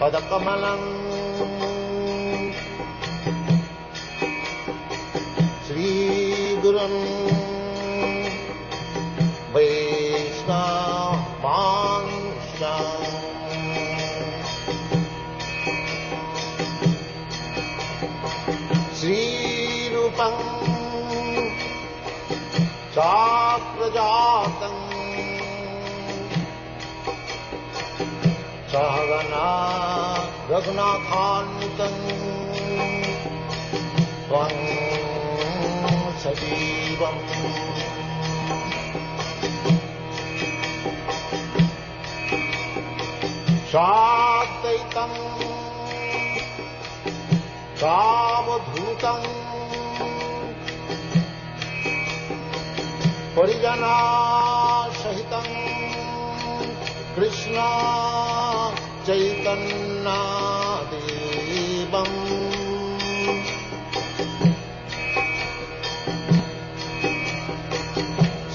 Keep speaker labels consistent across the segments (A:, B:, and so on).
A: पदकमलम् श्रीगुरुन् वैष्णवांश्च श्रीरूपं चाप्रजातं सहगना रघुनाथान्वितं त्वं सजीवम् साद्वैतं सावधूतं परिजनासहितं कृष्ण चैतन्यदेवम्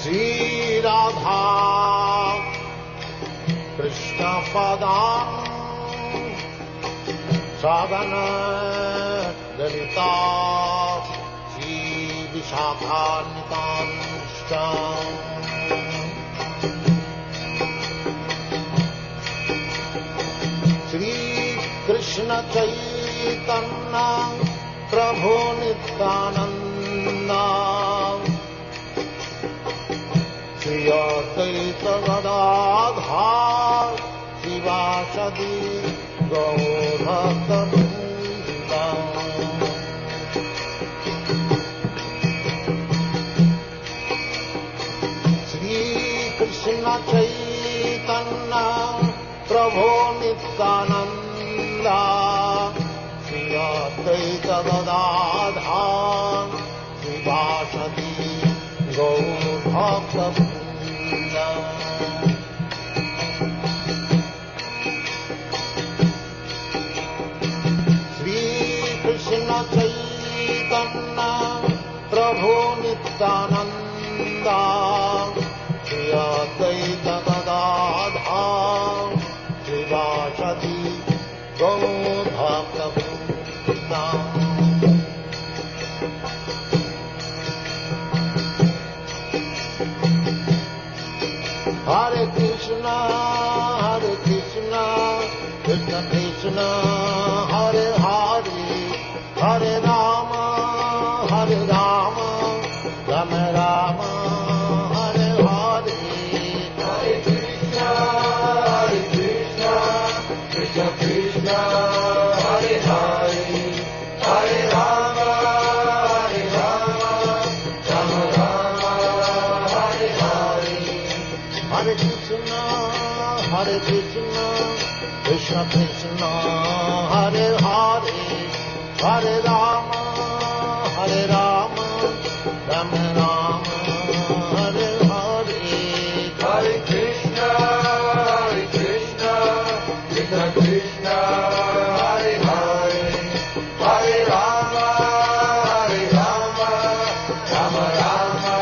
A: श्रीराधा कृष्णपदान् सागन ललिता श्रीविशाखान्वितांश्च श्रीकृष्ण चैतन्य प्रभु नित्यानन्द श्री अद्वैत गदाधर शिवासदि गौरभक्तवृन्द श्रीकृष्ण चैतन्य प्रभु नित्यानन्द श्री अद्वैत गदाधर शिवासदि गौरभक्तवृन्द श्रीकृष्ण चैतन्य प्रभु Nityanand Shri Advaita Gadadhar शिवासदि गौरभक्तवृन्द Hare Krishna, Krishna Krishna, Hare Hare, Hare Rama, Rama Rama, Hare Hare. Hare Krishna, Krishna Krishna, Hare Hare, Hare Rama, Rama Rama, Hare Hare. Hare Krishna, Krishna Krishna, Hare Hare, Hare Rama, Rama Rama, Hare Hare. Hare Krishna, Krishna Krishna, Hare Hare, Hare Rama, Rama Rama,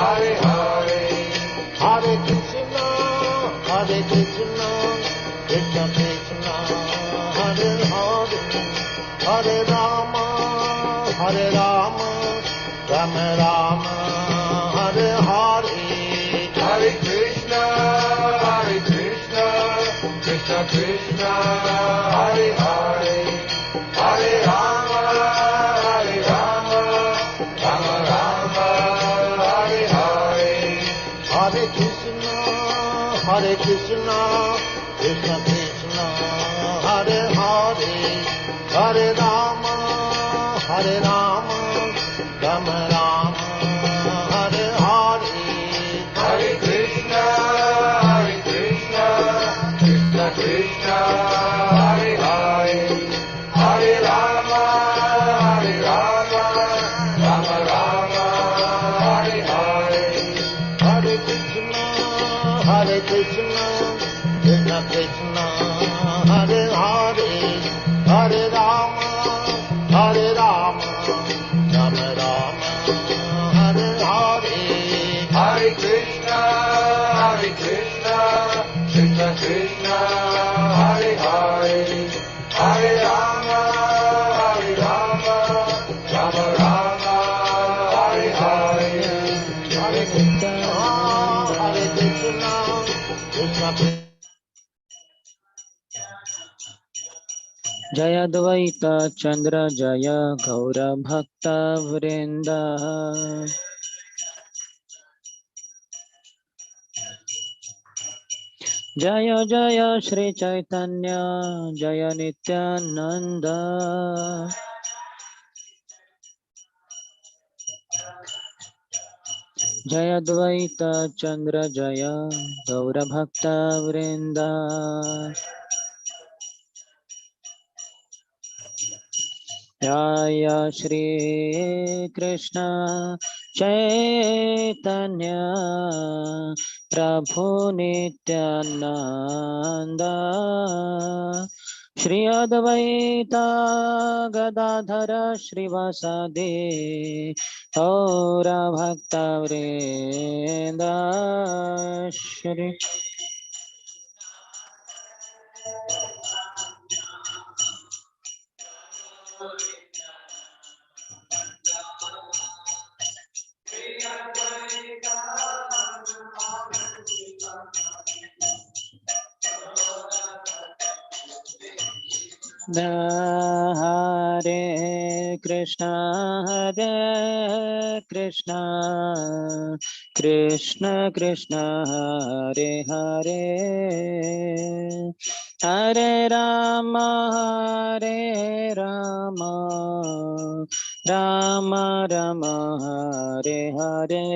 A: Hare Hare. Hare Krishna, Krishna Krishna, Hare Hare, Hare Rama, Rama Rama, Hare Hare. Hare Krishna, Krishna Krishna, Hare Hare, Hare Rama, Rama Rama, Hare Hare. Hare Krishna, Krishna Krishna, Hare Hare, Hare Rama, Rama Rama, Hare Hare. Hare Krishna, Krishna Krishna, Hare Hare, Hare Rama, Rama Rama, Hare Hare. Hare Krishna, Krishna Krishna, Hare Hare, Hare Rama, Rama Rama, Hare Hare. Hare Krishna, Krishna Krishna, Hare Hare.
B: जय द्वैत चंद्र जय गौर भक्त वृंद। जय जय श्री चैतन्य जय नित्यानंद। जय द्वैत चंद्र जय गौर भक्त वृंद। जय श्री कृष्ण चैतन्य प्रभु नित्यानंद। श्री अद्वैत गदाधर श्रीवासादि गौर भक्तवृंद। Shri Hare Krishna Krishna Krishna Hare Hare Hare Rama Hare Rama Rama Rama Hare Hare.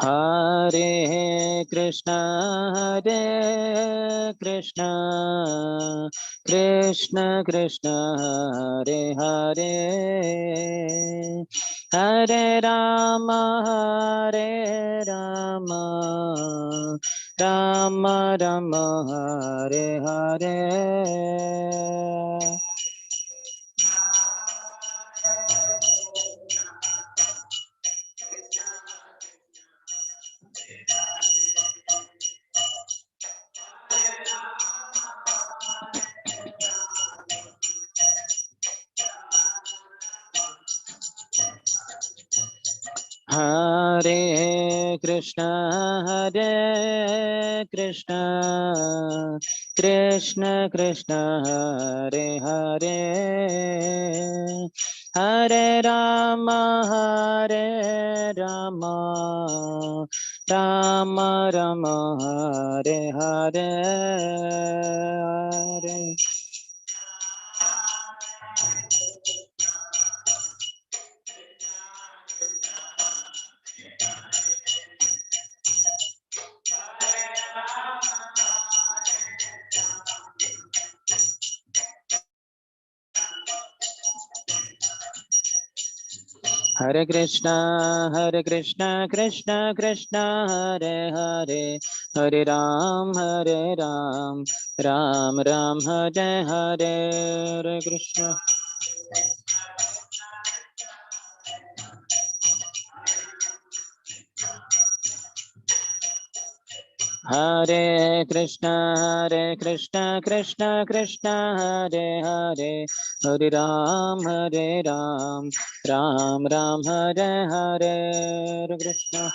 B: Hare Krishna Krishna Krishna Hare Hare Hare Rama Hare Rama Rama Rama Hare Hare. Hare Krishna Krishna Krishna Hare Hare Hare Rama Hare Rama Rama Rama Hare Hare. Hare Krishna Krishna Krishna Hare Hare Hare Ram Ram Ram Hare Hare. Hare Krishna. Hare Krishna Krishna Krishna Hare Hare Hare Ram Ram Ram Hare Hare. Hare Krishna.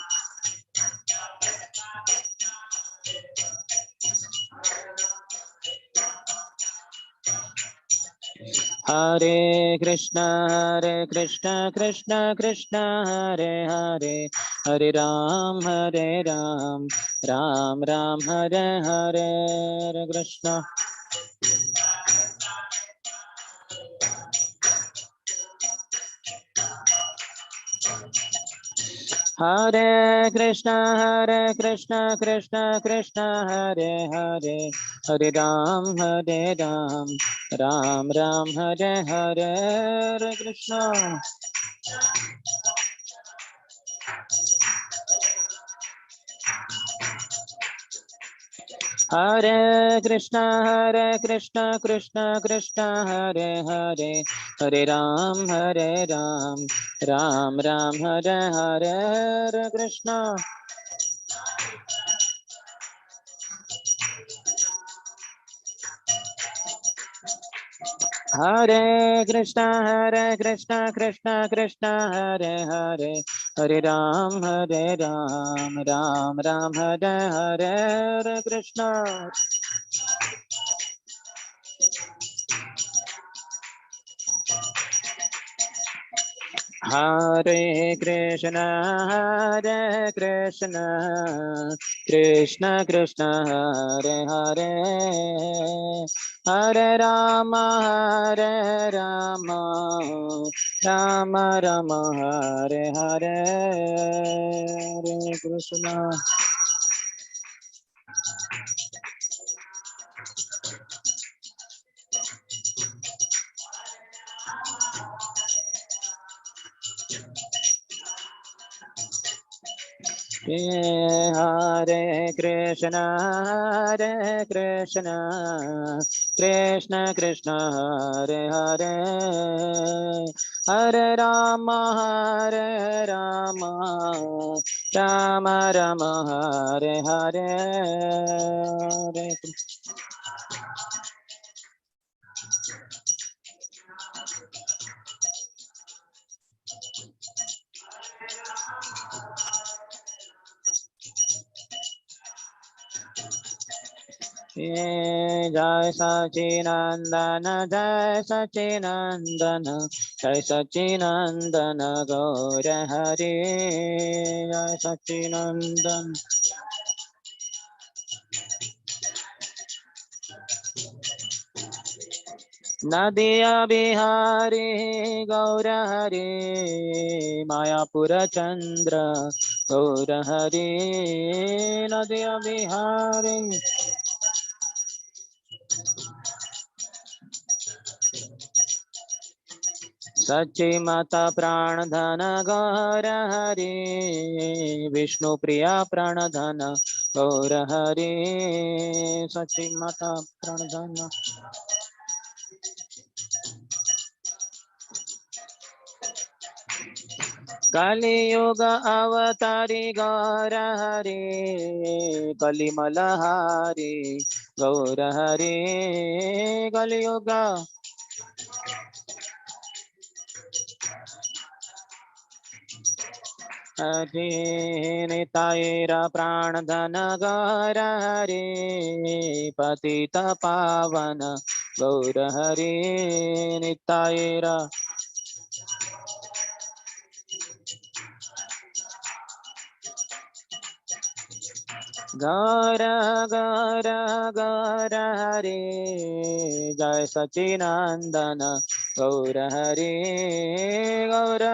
B: Hare Krishna Krishna Krishna Hare Hare Hare Ram Ram Ram Hare Hare. Hare Krishna. Hare Krishna Krishna Krishna Hare Hare Hare Ram Ram Ram Hare Hare. Hare Krishna. Hare Krishna Krishna Hare Hare Hare Ram Ram Ram Hare Hare. Hare Krishna. Hare Krishna Krishna Krishna Hare Hare, Hare Ram Ram Ram Hare Hare, Hare Krishna. Hare Krishna Krishna Krishna Hare Hare, Hare Rama Rama Rama Hare Hare, Hare Krishna. Hare Krishna Krishna Krishna Hare Hare, Hare Rama Rama Rama Hare Hare, Hare Jai Sachinandana Jai Sachinandana Jai Sachinandana Gaura Hari, Jai Sachinandana. Nadia Bihari Gaura Hari, Mayapura Chandra Gaura Hari, Nadia Bihari. सच्ची माता प्राणधन गौर हरि, विष्णु प्रिया प्राणधन गौर हरि, सच्ची माता प्राणधन. कलियुग अवतारी गौर हरि, कलिमलहारी गौर हरि, कलियुग. नितायेरा प्राणधन गौर हरि, पतित पावन गौर हरि, नितायेरा. गौर गौर गौर हरि, जय सचिनंदन गौर हरि, गौर.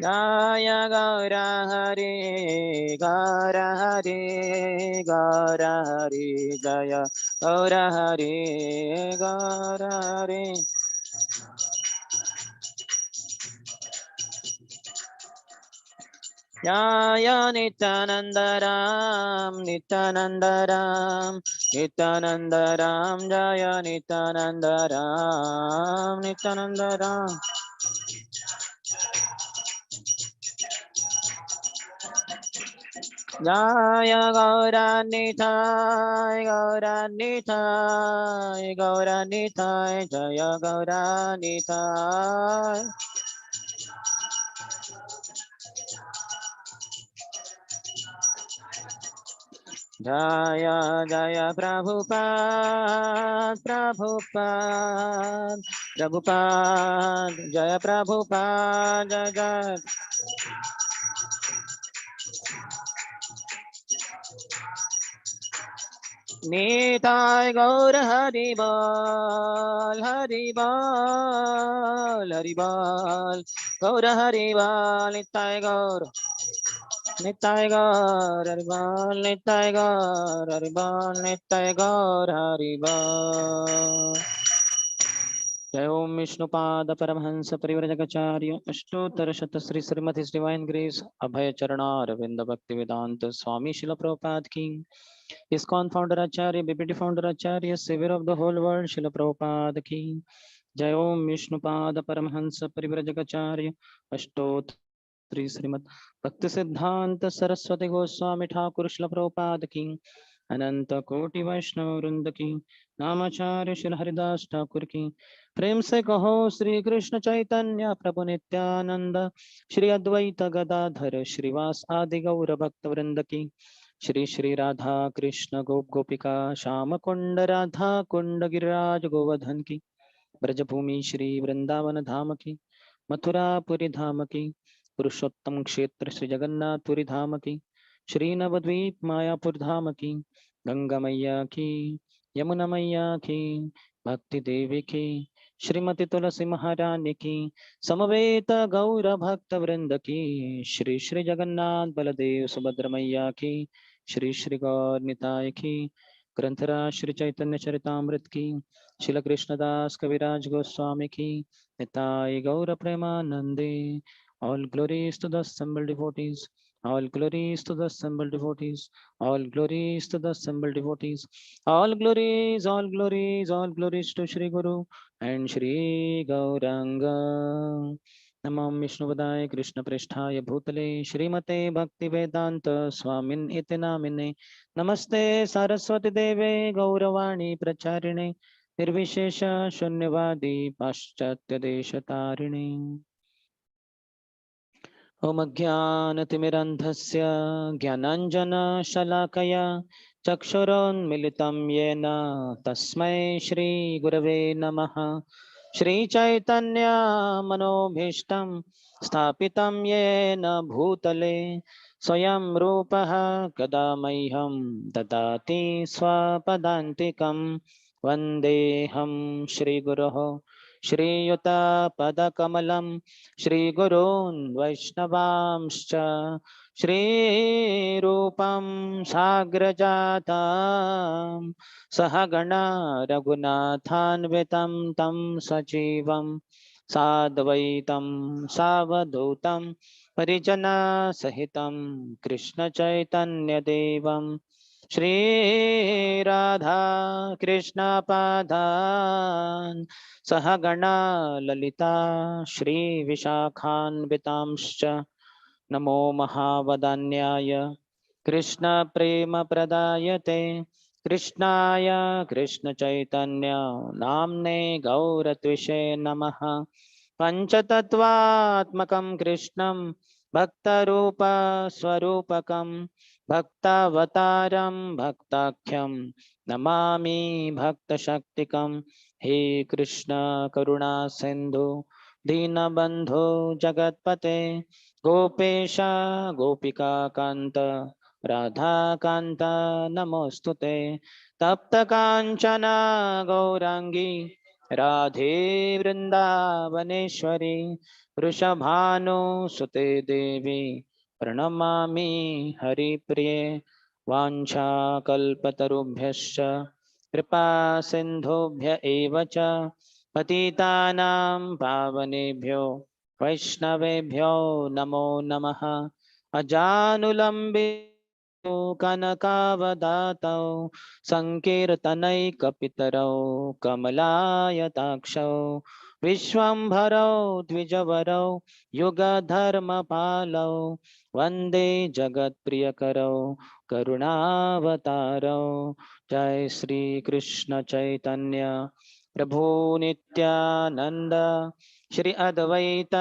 B: जय गौर हरि गौर हरि गौर हरि, जय गौर हरि गौर हरि. जय नित्यानंद राम नित्यानंद राम नित्यानंद राम, जय नित्यानंद राम नित्यानंद राम. जय गौरानिताय गौरानिताय गौरानिताय, जय गौरानिताय. जय जय प्रभुपाद प्रभुपाद प्रभुपाद, जय प्रभुपाद जय जय. निताय गौर हरि बोल हरि बोल हरि बोल, गौर हरि बोल. निताय गौर हरि बोल, निताय गौर हरि बोल, निताय गौर हरि बोल. जय ओम विष्णुपाद परमहंस परिव्रजकाचार्य अष्टोत्तर शत श्री श्रीमती डिवाइन ग्रेस अभय चरणारविंद भक्ति वेदांत स्वामी शिल प्रभुपाद की. ISKCON founder Acharya, BPT founder Acharya, savior of the whole world, Srila Prabhupada ki. Jai Om Vishnupad Paramhansa Parivrajakacarya Ashtot Shri Shrimad भक्ति सिद्धांत सरस्वती गोस्वामी ठाकुर श्रील प्रभुपाद की अनंत कोटि वैष्णव वृंद की नामाचार्य श्री हरिदास ठाकुर की प्रेम से कहो श्री कृष्ण चैतन्य प्रभु नित्यानंद श्री अद्वैत गदाधर श्रीवास आदि गौर भक्त वृंद की श्री श्री राधा कृष्ण गोप गोपिका श्याम कुंड राधा कुंड गिरिराज गोवर्धन की ब्रजभूमि श्री वृंदावन धाम की मथुरापुरी धाम की पुरुषोत्तम क्षेत्र श्री जगन्नाथपुरी धाम की श्री नवद्वीप मायापुर धाम की गंगा मैया की यमुना मैया की भक्ति देवी की श्रीमती तुलसी महारानी की समवेत गौर भक्त वृंद की श्री श्री जगन्नाथ बलदेव सुभद्र मैया की श्री श्री गौर निताय की ग्रंथराज श्री चैतन्य चरितामृत की श्रील कृष्णदास कविराज गोस्वामी की निताय गौर प्रेमानंदे. All glories to the assembled devotees. All glories to the assembled devotees. All glories to the assembled devotees. All glories, all glories, all glories to Shri Guru and Shri Gauranga. नमो विष्णुपदाय कृष्ण पृष्ठाय भूतले श्रीमते भक्ति वेदांत स्वामिन् इति नामिने नमस्ते सरस्वती देवे गौरवाणी प्रचारिणे निर्विशेष शून्यवादी पाश्चात्य देश तारिणे. ओम ज्ञानतिमिरन्धस्य ज्ञानाञ्जनशलाकया चक्षुरोन्मिलितं येन तस्मै श्रीगुरवे नमः. श्रीचैतन्यमनोभीष्टं स्थापितं येन भूतले स्वयं रूपः कदा मह्यं ददाति स्वपदान्तिकं. वन्देऽहं श्रीगुरोः श्रीयुतपदकमलं श्रीगुरून् वैष्णवांश्च श्रीरूपं साग्रजातं सहगणा रघुनाथान्वितं तं सजीवं साद्वैतं सावधूतं परिजनसहितं कृष्णचैतन्यदेवं श्रीराधा कृष्णपादान् सहगणा ललिता श्रीविशाखान्वितांश्च नमो महावदान्याय कृष्णप्रेमप्रदायते कृष्णाय कृष्णचैतन्य नाम्ने गौरत्विषे नमः. पञ्चतत्त्वात्मकं कृष्णं भक्तरूपस्वरूपकं भक्तावतारं भक्ताख्यं नमामि भक्तशक्तिकं. हे कृष्ण करुणा सिन्धु दीनबन्धो जगत्पते गोपेश गोपिका कान्त राधाकान्त नमोऽस्तुते. तप्तकाञ्चन गौराङ्गी राधे वृन्दावनेश्वरी वृषभानुसुते देवी प्रणमामि हरिप्रिये. वाञ्छाकल्पतरुभ्यश्च कृपा सिन्धुभ्य एव च पतितानां पावनेभ्यो वैष्णवेभ्यो नमो नमः. अजानुलम्बितो कनकावदातौ सङ्कीर्तनैकपितरौ कमलायताक्षौ विश्वम्भरौ द्विजवरौ युगधर्मपालौ वन्दे जगत्प्रियकरौ करुणावतारौ. जय श्री कृष्ण चैतन्य प्रभु नित्यानंद श्री अद्वैत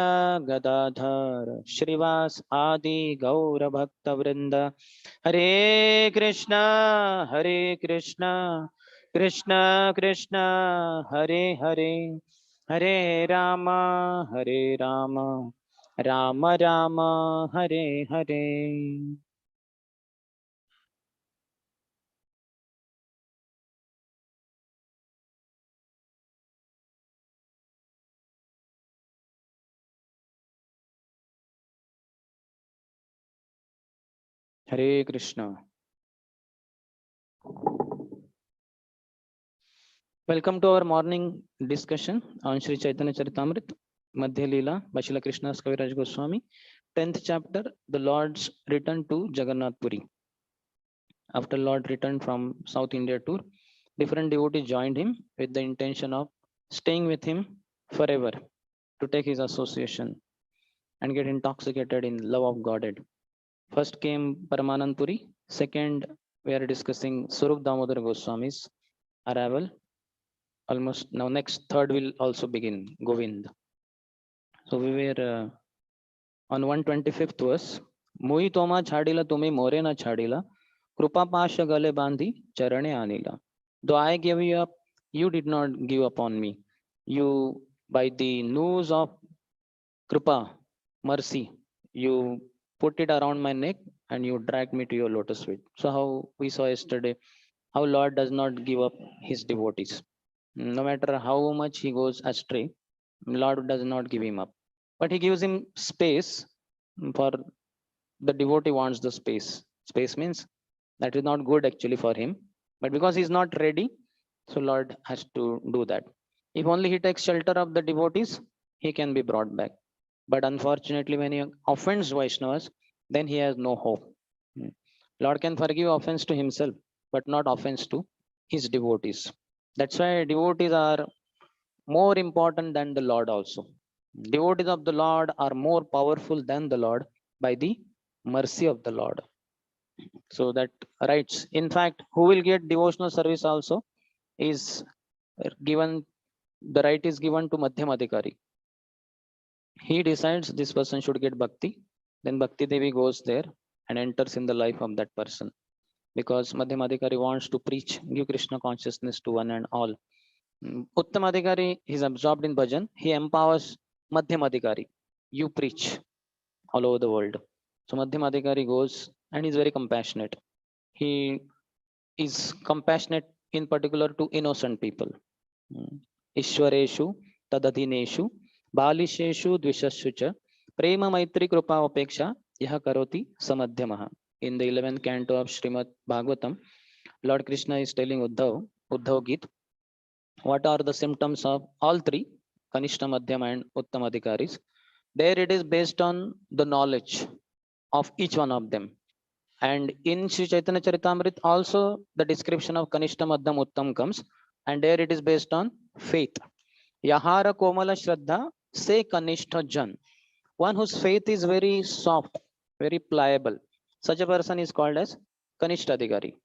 B: गदाधर श्रीवास आदि गौर भक्त वृंद. हरे कृष्णा कृष्ण कृष्ण हरे हरे हरे राम राम राम हरे हरे. हरे Krishna. Welcome to our morning discussion on Sri Chaitanya Charitamrita, Madhya Leela by Srila Krishnadas Kaviraj Goswami, 10th chapter, the Lord's return to Jagannath Puri. After Lord returned from South India tour, different devotees joined him with the intention of staying with him forever to take his association. and get intoxicated in love of Godhead. First came Paramanand Puri. Second, we are discussing Swarup Damodar Goswami's arrival. Almost now, next third will also begin Govind. So we were on 125th verse. Mui toma chadila tumi more na chadila. Krupa pasha gale bandhi charane anila. Though I gave you up, you did not give up on me. You, by the news of Kripa, mercy, you put it around my neck and you dragged me to your lotus feet. So how we saw yesterday, how Lord does not give up his devotees. No matter how much he goes astray, Lord does not give him up. But he gives him space for the devotee wants the space. Space means that is not good actually for him. But because he's not ready, so Lord has to do that. If only he takes shelter of the devotees, he can be brought back. But unfortunately, when he offends Vaishnavas, then he has no hope. Hmm. Lord can forgive offense to himself, but not offense to his devotees. That's why devotees are more important than the Lord also. Devotees of the Lord are more powerful than the Lord by the mercy of the Lord. So that rights. In fact, who will get devotional service also is given, the right is given to Madhyam Adhikari. He decides this person should get bhakti, then Bhakti Devi goes there and enters in the life of that person. Because Madhyam Adhikari wants to preach, give Krishna consciousness to one and all. Uttam Adhikari is absorbed in bhajan. He empowers Madhyam Adhikari. You preach all over the world. So Madhyam Adhikari goes and is very compassionate. He is compassionate in particular to innocent people. Ishwareshu tadadhineshu balisheshu dvishashu cha prema maitri krupa apeksha yaha karoti samadhyamaha. In the 11th canto of Srimad Bhagavatam, Lord Krishna is telling Uddhav Gita, what are the symptoms of all three, Kanishta, Madhyama and Uttam Adhikaris. There it is based on the knowledge of each one of them. And in Sri Chaitanya Charitamrita also the description of Kanishta, Madhyam, Uttam comes, and there it is based on faith. Yahara Komala Shraddha say Kanishta Jan. One whose faith is very soft, very pliable. Such a person is called as Kanishta Adhikari.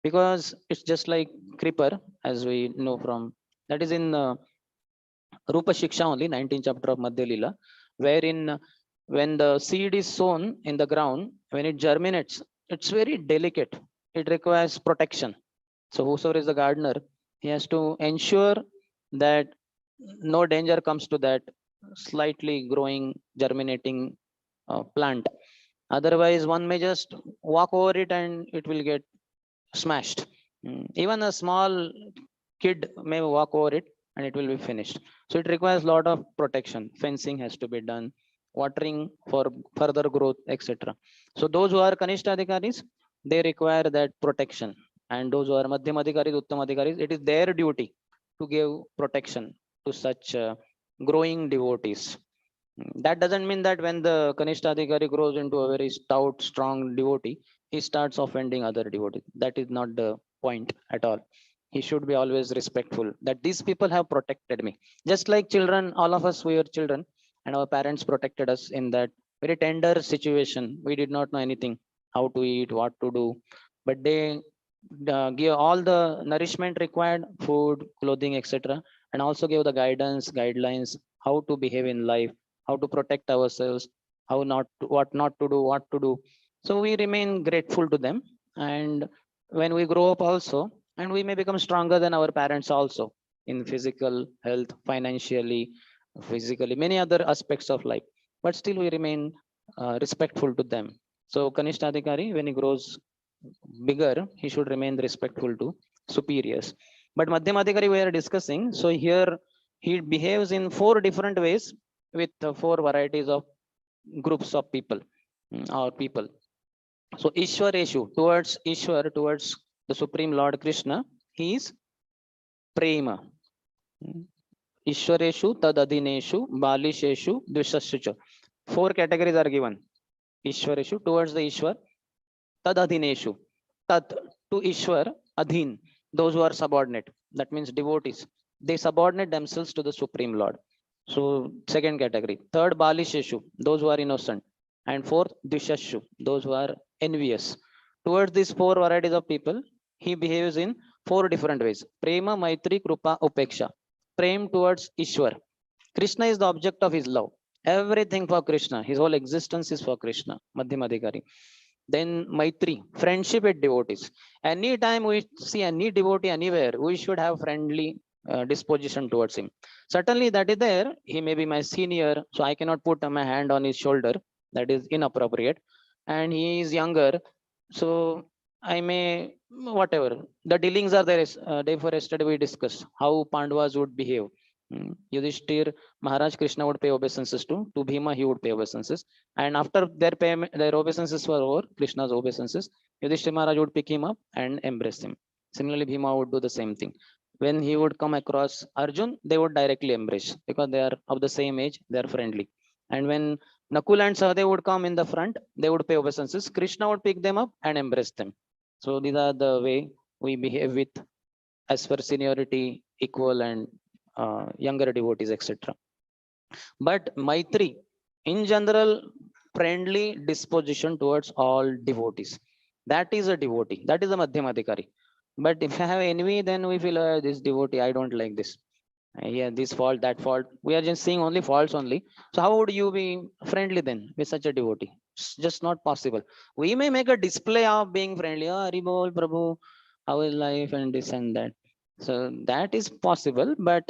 B: Because it's just like creeper, as we know from, that is in Rupa Shiksha only, 19th chapter of Madhya Lila, wherein when the seed is sown in the ground, when it germinates, it's very delicate. It requires protection. So whosoever is the gardener, he has to ensure that no danger comes to that slightly growing, germinating plant. Otherwise, one may just walk over it and it will get smashed. Even a small kid may walk over it and it will be finished. So it requires a lot of protection. Fencing has to be done, watering for further growth, etc. So those who are Kanishta Adhikaris, they require that protection. And those who are Madhyam Adhikaris, Uttam Adhikaris, it is their duty to give protection to such growing devotees. That doesn't mean that when the Kanishta Adhikari grows into a very stout, strong devotee, he starts offending other devotees. That is not the point at all. He should be always respectful that these people have protected me. Just like children, all of us, we were children, and our parents protected us in that very tender situation. We did not know anything, how to eat, what to do, but they give all the nourishment required, food, clothing, etc., and also give the guidance, guidelines, how to behave in life, how to protect ourselves, how not to, what not to do, what to do. So we remain grateful to them. And when we grow up also, and we may become stronger than our parents also in physical health, financially, physically, many other aspects of life, but still we remain respectful to them. So Kanishta Adhikari, when he grows bigger, he should remain respectful to superiors. But Madhyam Adhikari we are discussing, so here he behaves in four different ways with four varieties of groups of people or people. So Ishwareshu, towards Ishwar, towards the Supreme Lord Krishna, he is Prema. Ishwareshu, Tadadineshu, Balisheshu, Dvishashu. Four categories are given. Ishwareshu, towards the Ishwar, Tadadineshu. Tad, to Ishwar, Adhin, those who are subordinate. That means devotees. They subordinate themselves to the Supreme Lord. So second category. Third, Bali Sheshu, those who are innocent. And fourth, Dishashu, those who are envious. Towards these four varieties of people, he behaves in four different ways. Prema, Maitri, Krupa, Upeksha. Prem towards Ishwar. Krishna is the object of his love. Everything for Krishna. His whole existence is for Krishna. Madhyamadikari. Then Maitri, friendship with devotees. Anytime we see any devotee anywhere, we should have friendly disposition towards him. Certainly, that is there. He may be my senior, so I cannot put my hand on his shoulder. That is inappropriate. And he is younger, so I may, whatever. The dealings are there. Day for yesterday, we discussed how Pandavas would behave. Yudhishthir, Maharaj Krishna would pay obeisances to Bhima, he would pay obeisances. And after their payment, their obeisances were over, Krishna's obeisances, Yudhishthira Maharaj would pick him up and embrace him. Similarly, Bhima would do the same thing. When he would come across Arjun, they would directly embrace because they are of the same age, they are friendly. And when Nakul and Sahadev would come in the front, they would pay obeisances. Krishna would pick them up and embrace them. So these are the way we behave with as per seniority, equal, and younger devotees, etc. But Maitri, in general, friendly disposition towards all devotees. That is a devotee. That is a Madhyamadikari. But if I have envy, then we feel this devotee, I don't like this. Yeah, this fault, that fault. We are just seeing only faults only. So how would you be friendly then with such a devotee? It's just not possible. We may make a display of being friendly. Oh, Haribol, Prabhu, how is life and this and that. So that is possible, but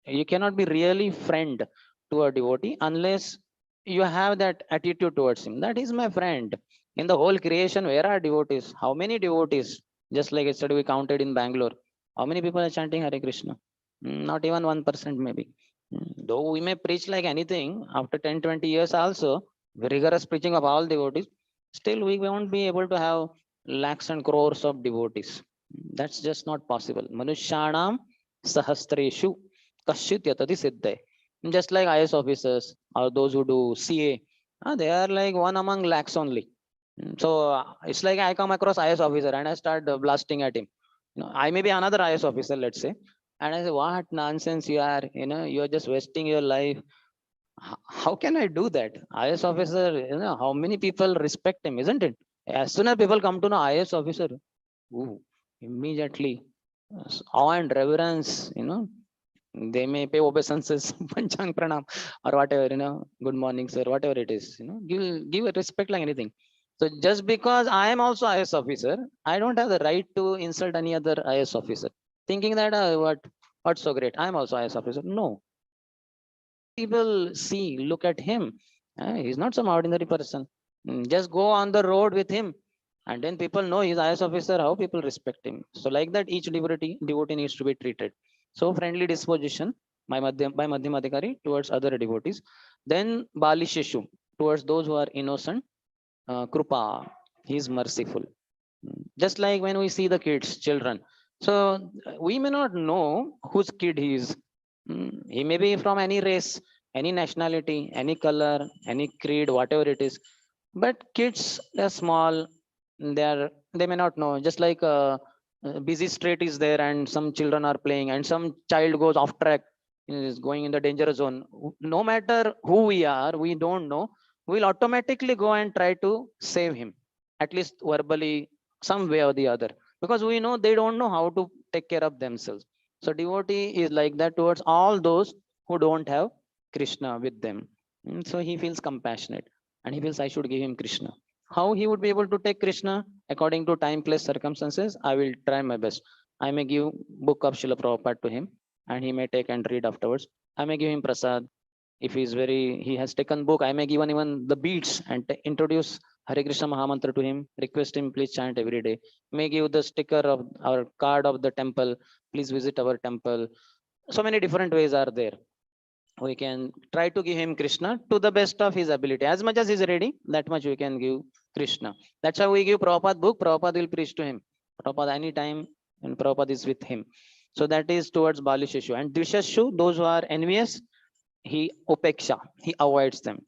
B: you cannot be really friend to a devotee unless you have that attitude towards him. That is my friend. In the whole creation, where are devotees? How many devotees? Just like yesterday we counted in Bangalore. How many people are chanting Hare Krishna? Not even 1% maybe. Though we may preach like anything after 10, 20 years also, rigorous preaching of all devotees, still we won't be able to have lakhs and crores of devotees. That's just not possible. Manushyanam sahastreshu kashit yatati siddhe. Just like IS officers or those who do CA, they are like one among lakhs only. So it's like I come across IS officer and I start blasting at him. I may be another IS officer, let's say, and I say, what nonsense you are, you're just wasting your life. How can I do that? IS officer, how many people respect him, isn't it? As soon as people come to know IS officer, ooh, immediately awe and reverence, they may pay obeisances, panchang pranam, or whatever, good morning, sir, whatever it is, give a respect like anything. So just because I am also IS officer, I don't have the right to insult any other IS officer, thinking that what's so great? I'm also IS officer. No, people see, look at him. He's not some ordinary person. Just go on the road with him, and then people know he's IS officer. How people respect him. So like that, each devotee needs to be treated. So friendly disposition by Madhyamadikari towards other devotees. Then Bali Shishu towards those who are innocent. Krupa, he is merciful. Just like when we see the kids, children. So we may not know whose kid he is. He may be from any race, any nationality, any color, any creed, whatever it is. But kids, they're small. They may not know. Just like a busy street is there, and some children are playing, and some child goes off track, is going in the danger zone. No matter who we are, we don't know. We'll automatically go and try to save him, at least verbally, some way or the other, because we know they don't know how to take care of themselves. So devotee is like that towards all those who don't have Krishna with them. So he feels compassionate and he feels I should give him Krishna. How he would be able to take Krishna according to time, place, circumstances, I will try my best. I may give book of Srila Prabhupada to him and he may take and read afterwards. I may give him prasad. If he has taken book, I may give even the beads and introduce Hare Krishna Mahamantra to him. Request him, please chant every day. May give the sticker of our card of the temple. Please visit our temple. So many different ways are there. We can try to give him Krishna to the best of his ability. As much as he's ready, that much we can give Krishna. That's how we give Prabhupada book. Prabhupada will preach to him. Prabhupada anytime, and Prabhupada is with him. So that is towards Bali Shishu. And Dvishashu, those who are envious, he upeksha, he avoids them.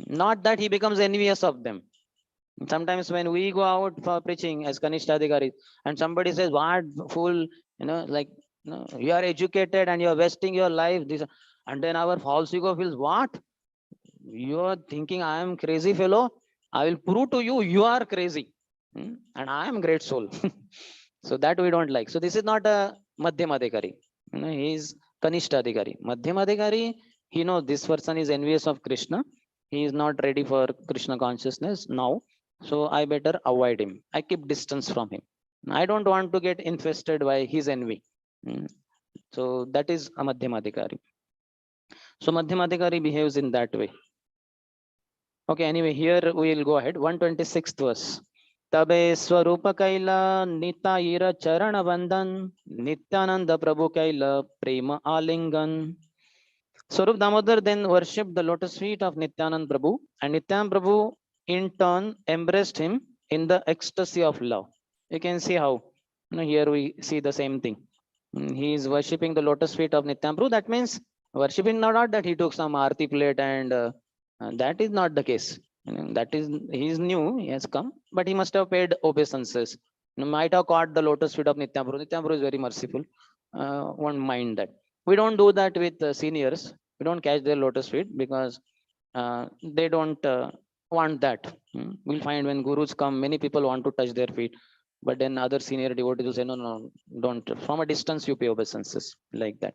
B: Not that he becomes envious of them. Sometimes when we go out for preaching as Kanishta and somebody says, what fool, like, you are educated and you're wasting your life. This, And then our false ego feels, what? You are thinking I am crazy fellow? I will prove to you, you are crazy. And I am great soul. So that we don't like. So this is not a Madhyam Adhikari. He is Kanishta Adhikari. Madhyam Adhikari, he knows this person is envious of Krishna. He is not ready for Krishna consciousness now. So I better avoid him. I keep distance from him. I don't want to get infested by his envy. Mm. So that is a Madhyam Adhikari. So Madhyam Adhikari behaves in that way. Okay, anyway, here we will go ahead. 126th verse. Tabe Swarupa Kaila Nita Ira Charana Bandhan Nityananda Prabhu Kaila Prema Alingan. Swarup Damodar then worshipped the lotus feet of Nityanand Prabhu, and Nityanand Prabhu in turn embraced him in the ecstasy of love. You can see how here we see the same thing. He is worshipping the lotus feet of Nityanand Prabhu. That means worshipping not that he took some aarti plate and that is not the case. That is, he is new, he has come, but he must have paid obeisances. Might have caught the lotus feet of Nityanand Prabhu. Nityanand Prabhu is very merciful. One mind that. We don't do that with seniors. We don't catch their lotus feet because they don't want that. We'll find when gurus come, many people want to touch their feet, but then other senior devotees will say, no, no, don't. From a distance, you pay obeisances like that.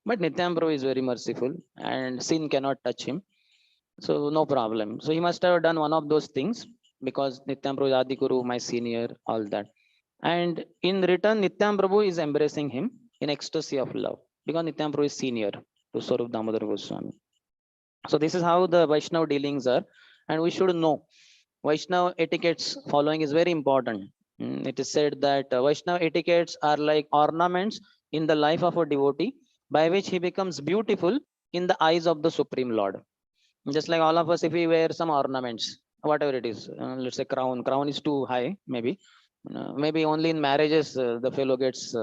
B: But Nityanand Prabhu is very merciful and sin cannot touch him. So no problem. So he must have done one of those things because Nityanand Prabhu is Adi Guru, my senior, all that. And in return, Nityanand Prabhu is embracing him in ecstasy of love because Nityanand Prabhu is senior to Swarup Damodar Goswami. So this is how the Vaishnava dealings are, and we should know Vaishnava etiquettes following is very important. It is said that Vaishnava etiquettes are like ornaments in the life of a devotee by which he becomes beautiful in the eyes of the Supreme Lord. Just like all of us, if we wear some ornaments, whatever it is, let's say crown is too high, maybe. Maybe only in marriages the fellow gets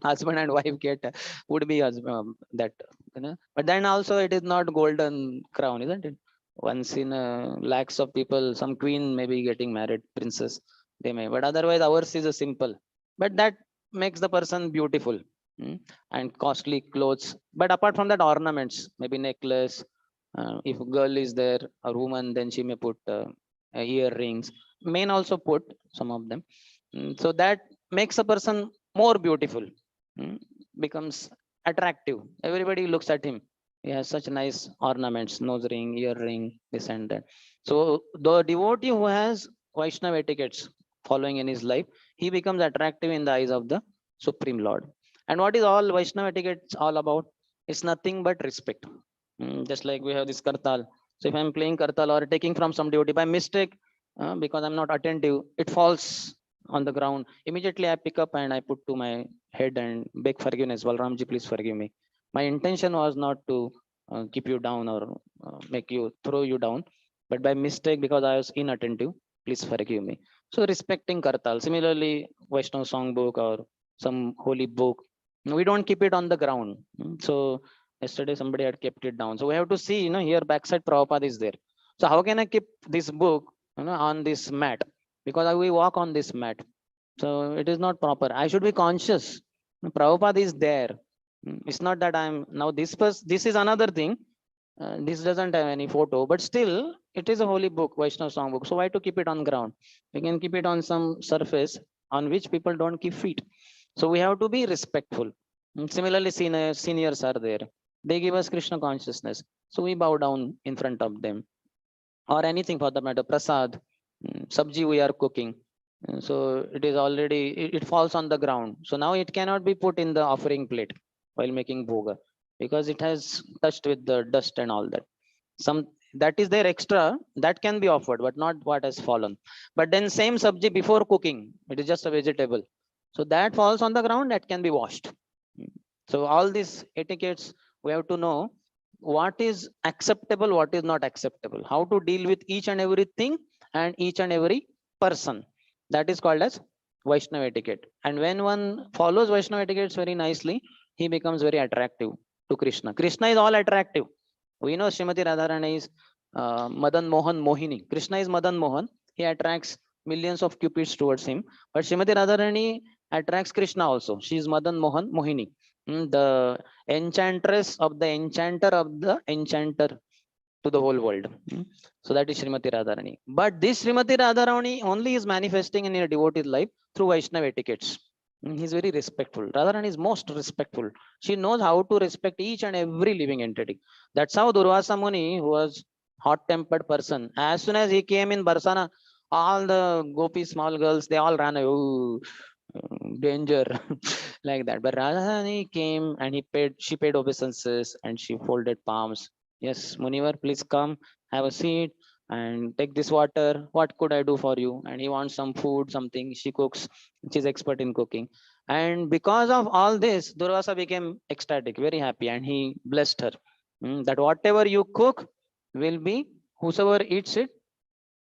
B: husband and wife get would be that, but then also it is not golden crown, isn't it? Once in lakhs of people, some queen may be getting married, princess, they may, but otherwise ours is a simple, but that makes the person beautiful. And costly clothes, but apart from that, ornaments, maybe necklace, if a girl is there, a woman, then she may put earrings, men also put some of them. So that makes a person more beautiful, becomes attractive. Everybody looks at him, he has such nice ornaments, nose ring, earring, this and that. So the devotee who has Vaishnava etiquettes following in his life, he becomes attractive in the eyes of the Supreme Lord. And what is all Vaishnava etiquettes all about? It's nothing but respect. Just like we have this kartal. So if I'm playing kartal or taking from some devotee by mistake, because I'm not attentive, it falls on the ground. Immediately I pick up and I put to my head and beg forgiveness. Balramji, please forgive me. My intention was not to keep you down or make you throw you down, but by mistake, because I was inattentive, please forgive me. So respecting kartal. Similarly, Vaishnav songbook or some holy book, we don't keep it on the ground. So yesterday somebody had kept it down, so we have to see, here backside Prabhupada is there. So how can I keep this book on this mat? Because we walk on this mat, so it is not proper. I should be conscious Prabhupada is there. It's not that I'm now this is another thing. This doesn't have any photo, but still it is a holy book, Vaishnav song book. So why to keep it on ground? We can keep it on some surface on which people don't keep feet. So we have to be respectful. Similarly, seniors are there, they give us Krishna consciousness, so we bow down in front of them. Or anything for that matter, prasad, sabji we are cooking. So it is already, it falls on the ground, so now it cannot be put in the offering plate while making bhoga, because it has touched with the dust and all that. Some that is there extra, that can be offered, but not what has fallen. But then same sabji before cooking, it is just a vegetable, so that falls on the ground, that can be washed. So all these etiquettes, we have to know what is acceptable, what is not acceptable, how to deal with each and everything and each and every person. That is called as Vaishnava etiquette. And when one follows Vaishnava etiquettes very nicely, he becomes very attractive to Krishna. Krishna is all attractive. We know Srimati Radharani is Madan Mohan Mohini. Krishna is Madan Mohan, he attracts millions of cupids towards him, but Srimati Radharani attracts Krishna also. She is Madan Mohan Mohini. The enchantress of the enchanter of the enchanter to the whole world. So that is Srimati Radharani. But this Srimati Radharani only is manifesting in a devotee life through Vaishnava etiquettes. He's very respectful. Radharani is most respectful. She knows how to respect each and every living entity. That's how Durvasa Muni, who was hot-tempered person, as soon as he came in Barsana, all the gopi small girls, they all ran away. Ooh, danger. Like that. But Radharani came and she paid obeisances and she folded palms. Yes, Munivar, please come, have a seat and take this water. What could I do for you? And he wants some food, something. She cooks. She's expert in cooking. And because of all this, Durvasa became ecstatic, very happy, and he blessed her. That whatever you cook will be, whosoever eats it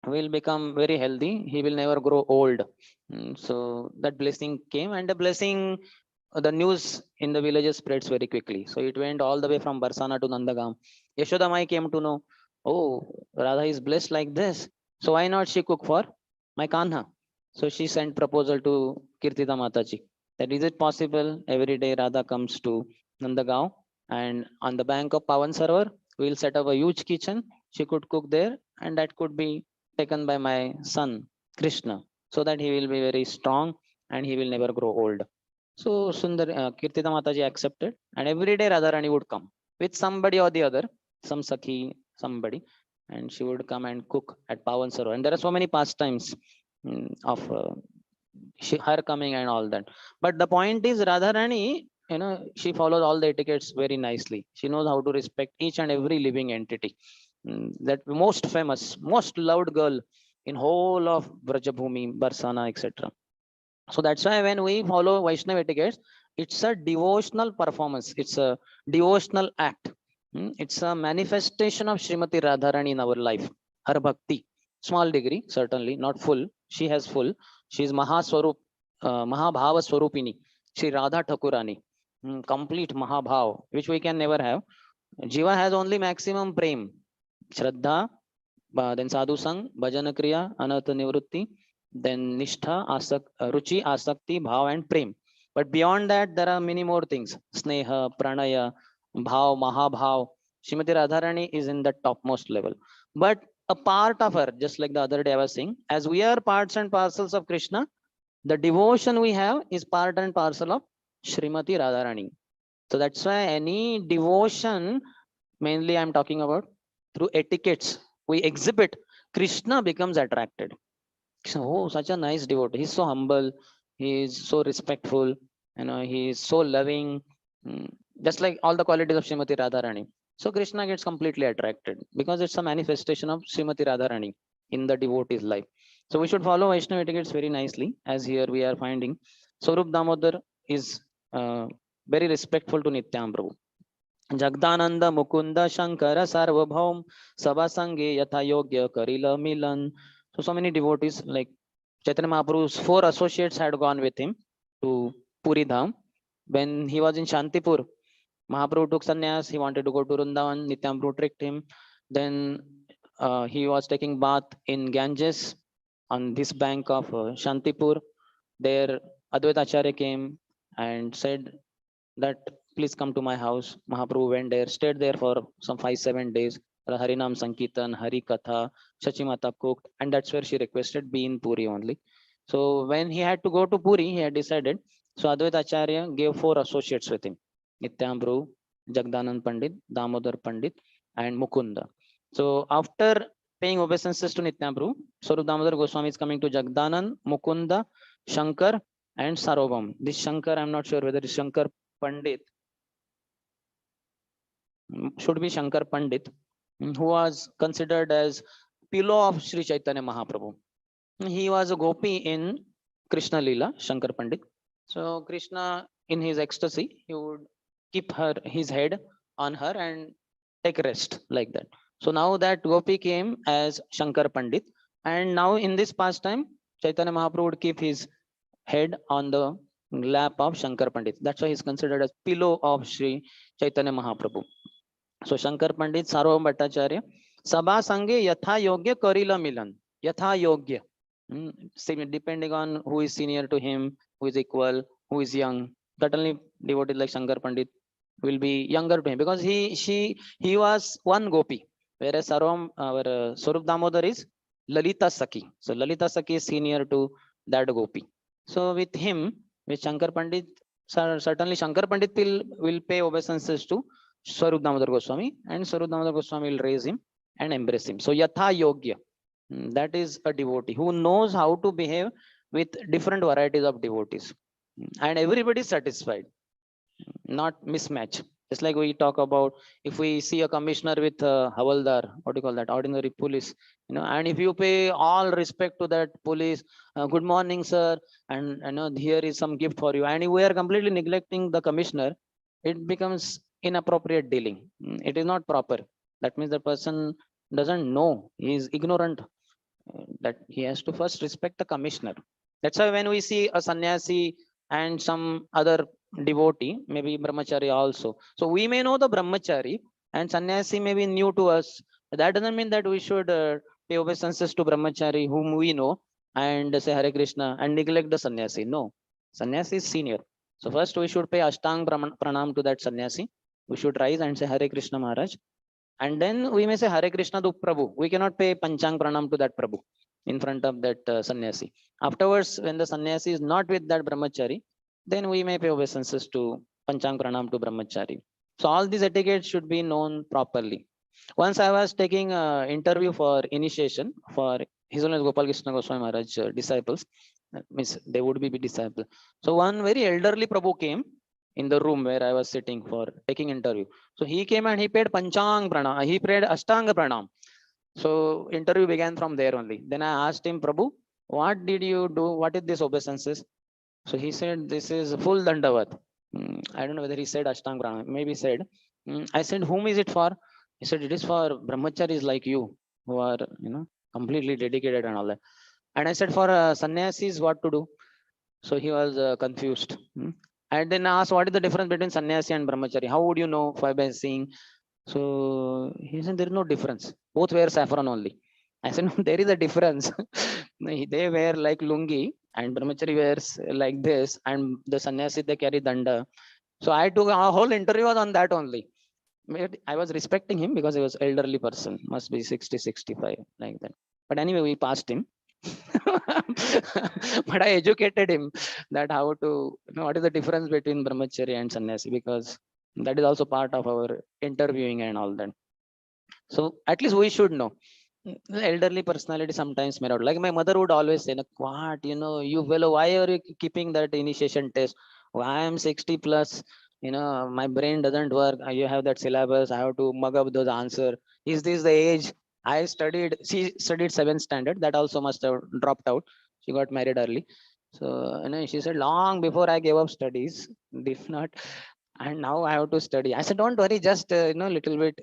B: will become very healthy. He will never grow old. So that blessing came, and the blessing, the news in the villages spreads very quickly. So it went all the way from Barsana to Nandagam. Yashoda Mai came to know, oh, Radha is blessed like this. So why not she cook for my Kanha? So she sent proposal to Kirtida Mataji. That is it possible? Every day Radha comes to Nandagaon, and on the bank of Pavan Sarovar, we'll set up a huge kitchen. She could cook there, and that could be taken by my son Krishna, so that he will be very strong and he will never grow old. So Kirtida Mataji accepted, and every day Radharani would come with somebody or the other, some Sakhi, somebody, and she would come and cook at Pavan Sarovar. And there are so many pastimes of her coming and all that. But the point is, Radharani, she follows all the etiquettes very nicely. She knows how to respect each and every living entity. That most famous, most loved girl in whole of Vrajabhumi, Barsana, etc. So that's why when we follow Vaishnava etiquettes, it's a devotional performance. It's a devotional act. It's a manifestation of Srimati Radharani in our life. Her bhakti, small degree, certainly not full. She has full. She is Mahaswarup, Mahabhava Swarupini. Shri Radha Thakurani. Complete Mahabhav, which we can never have. Jiva has only maximum prem, Shraddha, then sadhu sang, bhajana kriya, anartha nivrutti, then nishtha, ruchi, asakti, bhav, and prem. But beyond that, there are many more things: sneha, pranaya, bhav, mahabhav. Srimati Radharani is in the topmost level. But a part of her, just like the other day I was saying, as we are parts and parcels of Krishna, the devotion we have is part and parcel of Srimati Radharani. So that's why any devotion, mainly I'm talking about through etiquettes, we exhibit, Krishna becomes attracted. So, oh, such a nice devotee. He's so humble. He is so respectful. He is so loving. Just like all the qualities of Srimati Radharani. So Krishna gets completely attracted because it's a manifestation of Srimati Radharani in the devotee's life. So we should follow Vaishnava etiquettes very nicely, as here we are finding. Swarup Damodar is very respectful to Nityam Prabhu. Jagdananda Mukunda Shankara Sarvabhaum Sabha Sange Yatha Yogya Karila Milan. So many devotees like Chaitanya Mahaprabhu's 4 associates had gone with him to Puri Dham. When he was in Shantipur, Mahaprabhu took sannyas. He wanted to go to Vrindavan. Nityam Prabhu tricked him. Then he was taking bath in Ganges on this bank of Shantipur. There Advaita Acharya came and said that please come to my house. Mahaprabhu went there, stayed there for some 5-7 days. Harinam Sankirtan, Hari Katha, Shachimata cooked, and that's where she requested be in Puri only. So when he had to go to Puri, he had decided. So Advaita Acharya gave 4 associates with him: Nityam Prabhu, Jagdanand Pandit, Damodar Pandit, and Mukunda. So after paying obeisances to Nityam Prabhu, Swarup Damodar Goswami is coming to Jagdanand, Mukunda, Shankar, and Sarobham. This Shankar, I'm not sure whether it's Shankar Pandit, should be Shankar Pandit, who was considered as pillow of Sri Chaitanya Mahaprabhu. He was a gopi in Krishna Lila, Shankar Pandit. So Krishna, in his ecstasy, he would keep his head on her and take rest like that. So now that gopi came as Shankar Pandit, and now in this pastime, Chaitanya Mahaprabhu would keep his head on the lap of Shankar Pandit. That's why he's considered as pillow of Sri Chaitanya Mahaprabhu. So Shankar Pandit, Sarvabhaum Bhattacharya, Sabha Sange Yatha Yogya Karila Milan. Yatha Yogya. Depending on who is senior to him, who is equal, who is young. Certainly, devotees like Shankar Pandit will be younger to him because he was one gopi, whereas Swarup Damodar is Lalita Saki. So Lalita Saki is senior to that gopi. So with him, with Shankar Pandit, certainly Shankar Pandit will pay obeisances to Swarup Damodar Goswami, and Swarup Damodar Goswami will raise him and embrace him. So Yatha Yogya, that is a devotee who knows how to behave with different varieties of devotees, and everybody is satisfied, not mismatch. Just like we talk about, if we see a commissioner with havaldar, what do you call that, ordinary police, and if you pay all respect to that police, good morning sir, and here is some gift for you, and we are completely neglecting the commissioner, it becomes inappropriate dealing. It is not proper. That means the person doesn't know, he is ignorant, that he has to first respect the commissioner. That's why when we see a sannyasi and some other devotee, maybe brahmachari also, so we may know the brahmachari and sannyasi may be new to us. That doesn't mean that we should pay obeisances to brahmachari whom we know and say Hare Krishna and neglect the sannyasi. No, sannyasi is senior. So first we should pay ashtang pranam to that sannyasi. We should rise and say Hare Krishna Maharaj, and then we may say Hare Krishna to Prabhu. We cannot pay Panchang Pranam to that Prabhu in front of that sannyasi. Afterwards, when the sannyasi is not with that brahmachari, then we may pay obeisances to Panchang Pranam to brahmachari. So all these etiquettes should be known properly. Once I was taking an interview for initiation for His Holiness Gopal Krishna Goswami Maharaj disciples, means they would be disciples. So one very elderly Prabhu came in the room where I was sitting for taking interview. So he came and he paid Panchang Pranam, he paid Ashtanga Pranam. So interview began from there only. Then I asked him, Prabhu, what did you do? What is this obeisances? So he said, this is full Dandavat. I don't know whether he said Ashtanga Pranam, maybe said. I said, whom is it for? He said, it is for brahmacharis like you, who are, completely dedicated and all that. And I said, for sannyasis, what to do? So he was confused. And then I asked, what is the difference between sannyasi and brahmachari? How would you know by seeing? So he said, there is no difference. Both wear saffron only. I said, no, there is a difference. They wear like lungi and brahmachari wears like this, and the sannyasi, they carry danda. So I took a whole interview was on that only. I was respecting him because he was elderly person, must be 60, 65, like that. But anyway, we passed him. But I educated him that how to, what is the difference between brahmachari and sannyasi, because that is also part of our interviewing and all that. So at least we should know. The elderly personality sometimes may not. Like my mother would always say, what, you fellow, why are you keeping that initiation test? Well, I am 60 plus, my brain doesn't work. You have that syllabus, I have to mug up those answer. Is this the age? She studied 7th standard. That also must have dropped out. She got married early. So, she said, long before I gave up studies, did not. And now I have to study. I said, don't worry, just, little bit.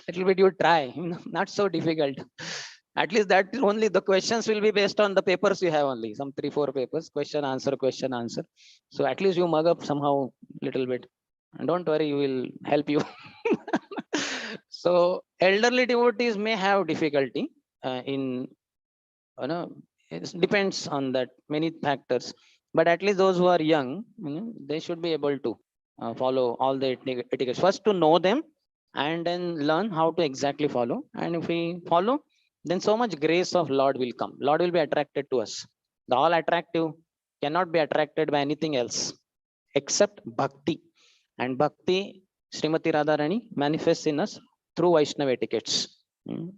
B: Little bit you try, not so difficult. At least that only the questions will be based on the papers you have, only some 3-4 papers, question answer. So at least you mug up somehow little bit, and don't worry, you will help you. So elderly devotees may have difficulty in, it depends on that many factors, but at least those who are young, they should be able to follow all the etiquettes. First to know them, and then learn how to exactly follow. And if we follow, then so much grace of Lord will come. Lord will be attracted to us. The all attractive cannot be attracted by anything else except bhakti. And bhakti, Srimati Radharani manifests in us through Vaishnava etiquettes.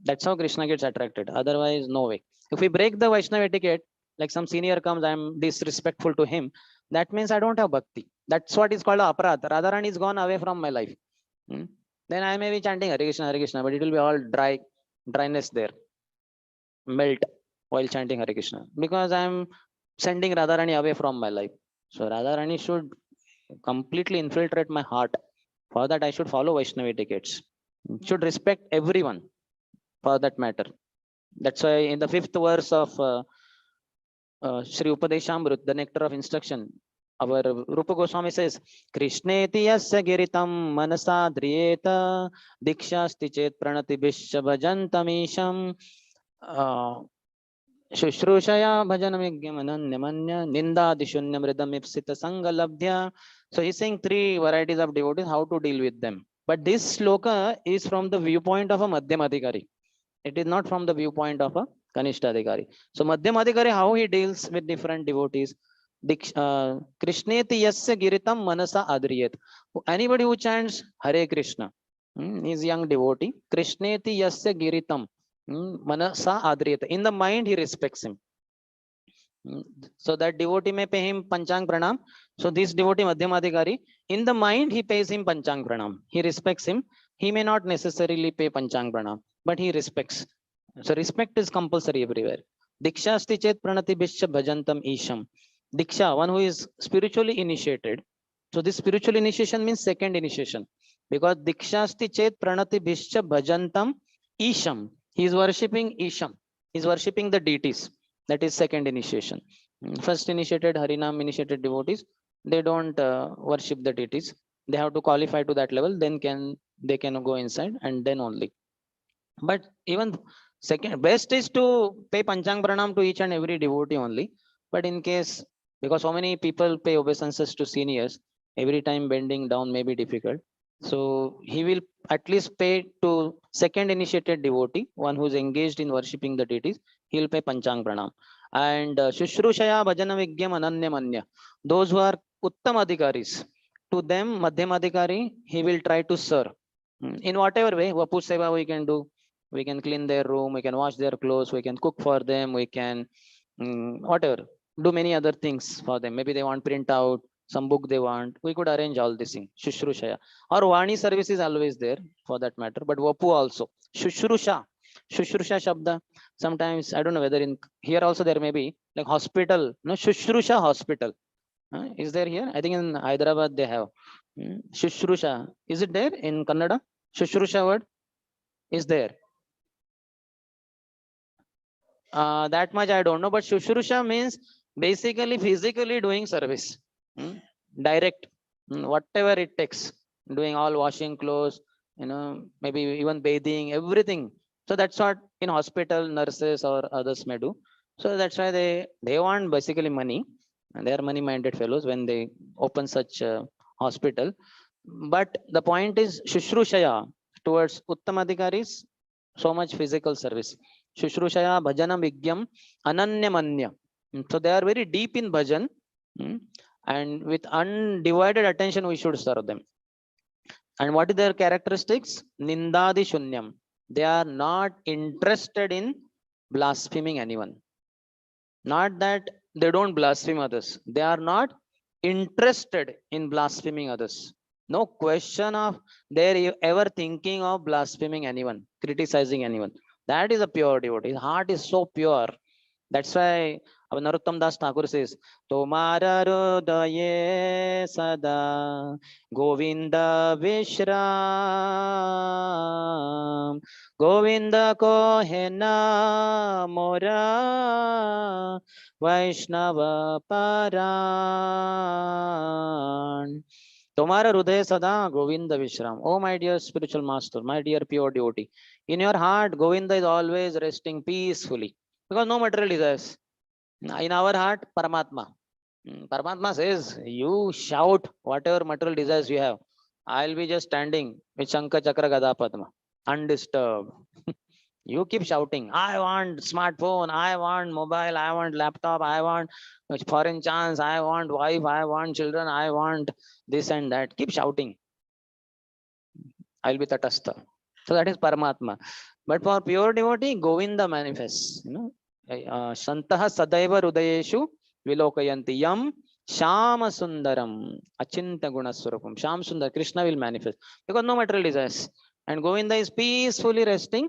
B: That's how Krishna gets attracted. Otherwise, no way. If we break the Vaishnava etiquette, like some senior comes, I'm disrespectful to him, that means I don't have bhakti. That's what is called aparad. Radharani is gone away from my life. Then I may be chanting Hare Krishna, but it will be all dryness there, melt while chanting Hare Krishna, because I'm sending Radharani away from my life. So Radharani should completely infiltrate my heart. For that, I should follow Vaishnava etiquettes. Should respect everyone for that matter. That's why in the 5th verse of Shri Upadeshamrut, the nectar of instruction, our Rupa Goswami says, Krishneti yasya giritam manasa driyeta dikshasti chet pranati bishya bhajantamisham. Shushrusaya bhajanam ananyamanya nindadishunyam ridamipsita sangalabhya. So he's saying three varieties of devotees, how to deal with them. But this sloka is from the viewpoint of a Madhyamadhikari. It is not from the viewpoint of a Kanishtadhikari. So Madhyamadhikari, how he deals with different devotees. Krishneti yasya giritam manasa adriyet. Anybody who chants Hare Krishna, is young devotee. Krishneti yasya giritam manasa adriyet. In the mind, he respects him. So that devotee may pay him Panchang Pranam. So this devotee Madhyamadhikari, in the mind, he pays him Panchang Pranam. He respects him. He may not necessarily pay Panchang Pranam, but he respects. So respect is compulsory everywhere. Diksha asti chet pranati bhischa bhajantam isham. Diksha, one who is spiritually initiated. So this spiritual initiation means second initiation. Because Diksha asti chet pranati bhischa bhajantam isham. He is worshipping isham. He is worshipping the deities. That is second initiation. First initiated Harinam initiated devotees, they don't worship the deities. They have to qualify to that level, then they can go inside, and then only. But even second best is to pay Panchang Pranam to each and every devotee only. But in case, because so many people pay obeisances to seniors, every time bending down may be difficult. So he will at least pay to second initiated devotee, one who is engaged in worshipping the deities. He will pay Panchang Pranam. And Shushrushaya Bhajana Vigyam Ananya Manya. Those who are Uttam Adhikaris, to them Madhyam Adhikari, he will try to serve. In whatever way, Vapu Seva we can do. We can clean their room, we can wash their clothes, we can cook for them, we can whatever, do many other things for them. Maybe they want print out some book they want, we could arrange all this thing. Shushrushaya or Vani service is always there for that matter, but Vapu also. Shushrusha Shabda, sometimes I don't know whether in here also there may be like hospital, no, Shushrusha hospital. Is there here? I think in Hyderabad they have. Shushrusha, is it there in Kannada? Shushrusha word is there. That much I don't know, but Shushrusha means basically physically doing service. Direct, whatever it takes, doing all washing clothes, maybe even bathing, everything. So that's what in hospital nurses or others may do. So that's why they want basically money, and they are money minded fellows when they open such hospital. But the point is Shushrusha towards Uttamadhikaris, so much physical service. Shushrusaya bhajanam vigyam ananyamanya. So they are very deep in bhajan, and with undivided attention we should serve them. And what is their characteristics? Nindadi shunyam. They are not interested in blaspheming anyone. Not that they don't blaspheme others. They are not interested in blaspheming others. No question of they're ever thinking of blaspheming anyone, criticizing anyone. That is a pure devotee. His heart is so pure. That's why Narottam Das Thakur says, Tomara Rodaye Sada Govinda Vishram Govinda Kohena Mora Vaishnava Paran. Tomara Hridaya Sada Govinda Vishram. Oh, my dear spiritual master, my dear pure devotee. In your heart, Govinda is always resting peacefully. Because no material desires. In our heart, Paramatma. Paramatma says, you shout whatever material desires you have. I'll be just standing with Shankha Chakra Gada Padma, undisturbed. You keep shouting, I want smartphone, I want mobile, I want laptop, I want foreign chance, I want wife, I want children, I want this and that. Keep shouting. I'll be Tatastha. So that is Paramatma. But for pure devotee, Govinda manifests. Shantaha sadaiva rudayeshu vilokayanti yam Shama Sundaram Achinta Gunaswarupam. Sham Sundar, Krishna will manifest because no material desires. And Govinda is peacefully resting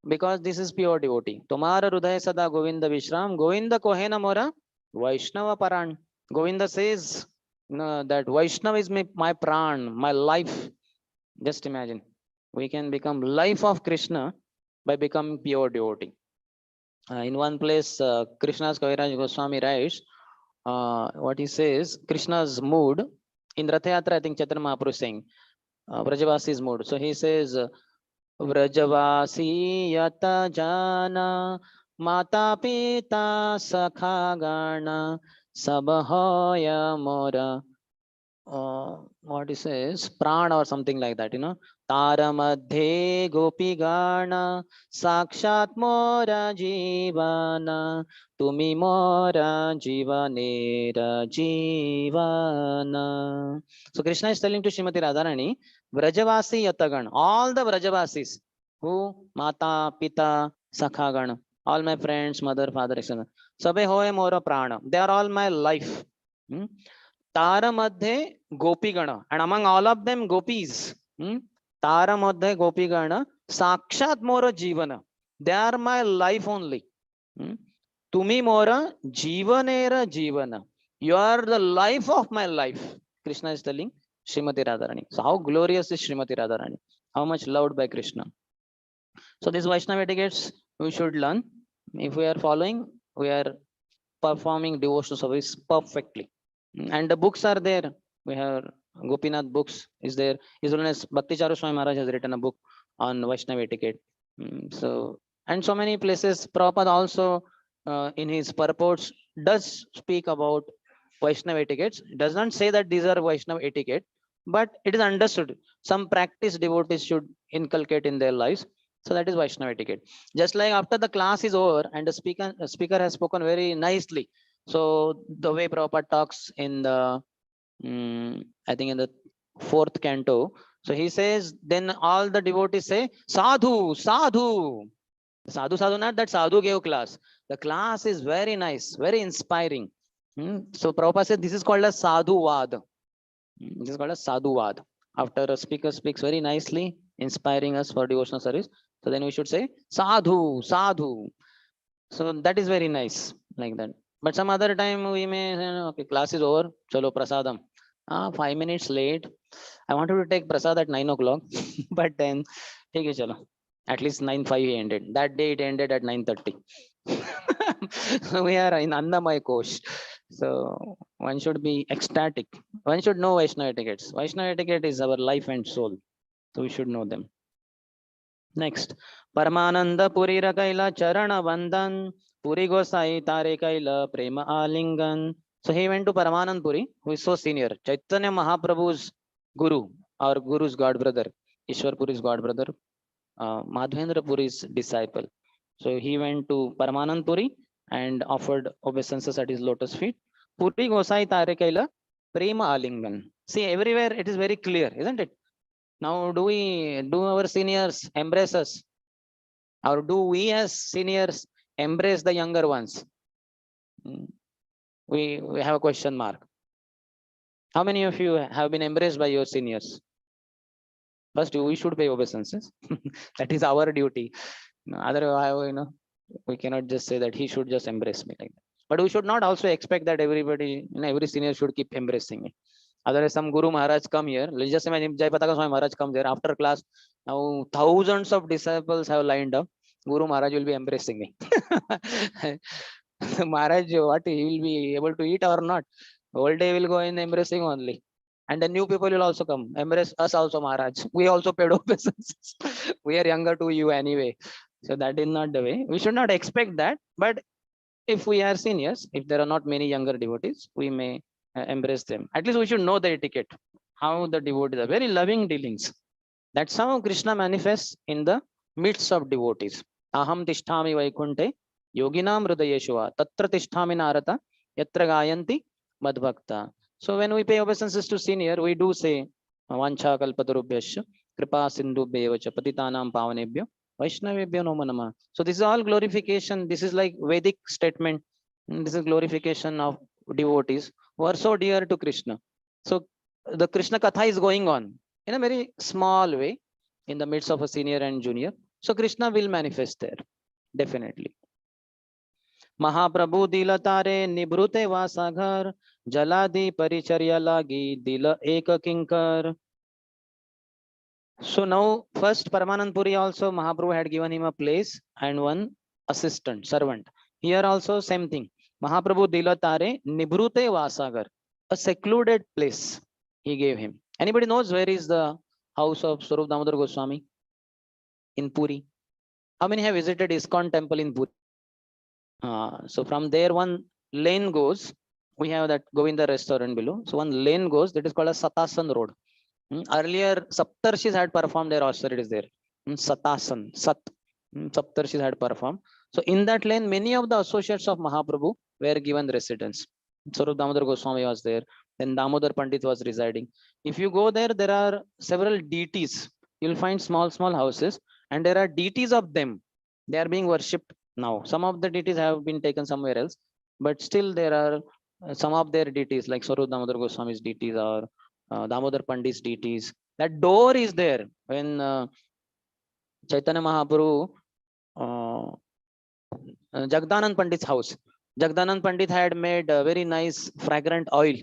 B: because this is pure devotee. Tomara Rudaya Sada Govinda Vishram. Govinda Kohena Mora Vaishnava Paran. Govinda says that Vaishnava is my pran, my life. Just imagine. We can become life of Krishna by becoming pure devotee. In one place, Krishna's Kaviraj Goswami writes, what he says, Krishna's mood in Ratha Yatra, I think Chaitanya Mahaprabhu is saying, Vrajavasi's mood. So he says, Vrajavasi yata jana Mata pita sakha gana sabhoya mora. What it says, prana or something like that, Tara madhe gopi gana sakshat mora jivana tumi mora jivanera jivana. So Krishna is telling to Srimati Radharani, Vrajavasi Yatagan, all the Vrajavasis, who Mata, Pita, Sakhagan, all my friends, mother, father, etc. Sabe hoye mora prana. They are all my life. Tara madhe gopi gana, and among all of them gopis. Tara madhe gopi gana sakshat mora jivana. They are my life only. Tumi mora jivanera jivana. You are the life of my life. Krishna is telling Srimati Radharani. So how glorious is Srimati Radharani? How much loved by Krishna? So these Vaishnava etiquettes we should learn. If we are following, we are performing devotional service perfectly. And the books are there. We have Gopinath books is there. His Holiness Bhakti Charu Swami Maharaj has written a book on Vaishnava etiquette. So and so many places. Prabhupada also in his purports does speak about Vaishnava etiquettes. Does not say that these are Vaishnava etiquette, but it is understood. Some practice devotees should inculcate in their lives. So that is Vaishnava etiquette. Just like after the class is over and the speaker has spoken very nicely. So the way Prabhupada talks in the, I think in the 4th canto. So he says, then all the devotees say, sadhu, sadhu. Sadhu, sadhu, not that sadhu gave class. The class is very nice, very inspiring. So Prabhupada said, this is called a sadhu vad. This is called a sadhu vad. After a speaker speaks very nicely, inspiring us for devotional service. So then we should say, sadhu, sadhu. So that is very nice, like that. But some other time we may say, okay, class is over, chalo prasadam. 5 minutes late. I wanted to take prasad at 9 o'clock, but then, take it, chalo. At least 9:05 ended. That day it ended at 9:30. We are in Annamaya Kosh. So one should be ecstatic. One should know Vaishnava etiquettes. Vaishnava etiquette is our life and soul. So we should know them. Next, Paramananda Puri Rakaila Charana Vandan Puri Gosai Tare Kaila Prema Alingan. So he went to Paramanand Puri, who is so senior. Chaitanya Mahaprabhu's Guru, our Guru's god brother, Ishwar Puri's god brother, Madhvendra Puri's disciple. So he went to Paramanand Puri and offered obeisances at his lotus feet. Puri Gosai Tare Kaila Prema Alingan. See, everywhere it is very clear, isn't it? Now, do our seniors embrace us? Or do we as seniors embrace the younger ones? We have a question mark. How many of you have been embraced by your seniors? First, we should pay obeisances. That is our duty. Otherwise, we cannot just say that he should just embrace me like that. But we should not also expect that everybody, every senior should keep embracing me. Otherwise, some Guru Maharaj come here. Let's just imagine Jayapataka Swami Maharaj comes here after class. Now thousands of disciples have lined up. Guru Maharaj will be embracing me. Maharaj, what he will be able to eat or not? Whole day will go in embracing only. And the new people will also come. Embrace us also, Maharaj. We also paid obeisances. We are younger to you anyway. So that is not the way. We should not expect that. But if we are seniors, if there are not many younger devotees, we may embrace them. At least we should know the etiquette, how the devotees are very loving dealings. That's how Krishna manifests in the midst of devotees. Aham tishtami vaikunte yoginam hridayeshva tatra tishtami narata yatra gayanti madbhakta. So when we pay obeisances to senior, we do say vancha kalpatarubhyasya kripa sindhubhyev cha patitanam pavanebhyo vaishnavebhyo namo namah. So this is all glorification. This is like Vedic statement. This is glorification of devotees who are so dear to Krishna. So the Krishna Katha is going on in a very small way in the midst of a senior and junior. So Krishna will manifest there, definitely. Mahaprabhu dila tare nibrute vasaghar jaladi paricharya lagi dila eka kinkar. So now first Paramanand Puri also Mahaprabhu had given him a place and one assistant, servant. Here also same thing. Mahaprabhu dila tare nibrute vasaghar, a secluded place he gave him. Anybody knows where is the house of Swarup Damodar Goswami? In Puri. How many have visited ISKCON temple in Puri? So from there, one lane goes. We have that Govinda restaurant below. So one lane goes, that is called a Satasan Road. Earlier, Saptarshis had performed their austerities there. Satasan, Sat. Saptarshis had performed. So in that lane, many of the associates of Mahaprabhu were given residence. Swarup Damodar Goswami was there. Then Damodar Pandit was residing. If you go there, there are several deities. You'll find small, small houses, and there are deities of them. They are being worshipped now. Some of the deities have been taken somewhere else, but still there are some of their deities, like Swarup Damodar Goswami's deities, or Damodar Pandit's deities. That door is there when Chaitanya Mahaprabhu, uh, Jagdanand Pandit's house. Jagdanand Pandit had made a very nice fragrant oil,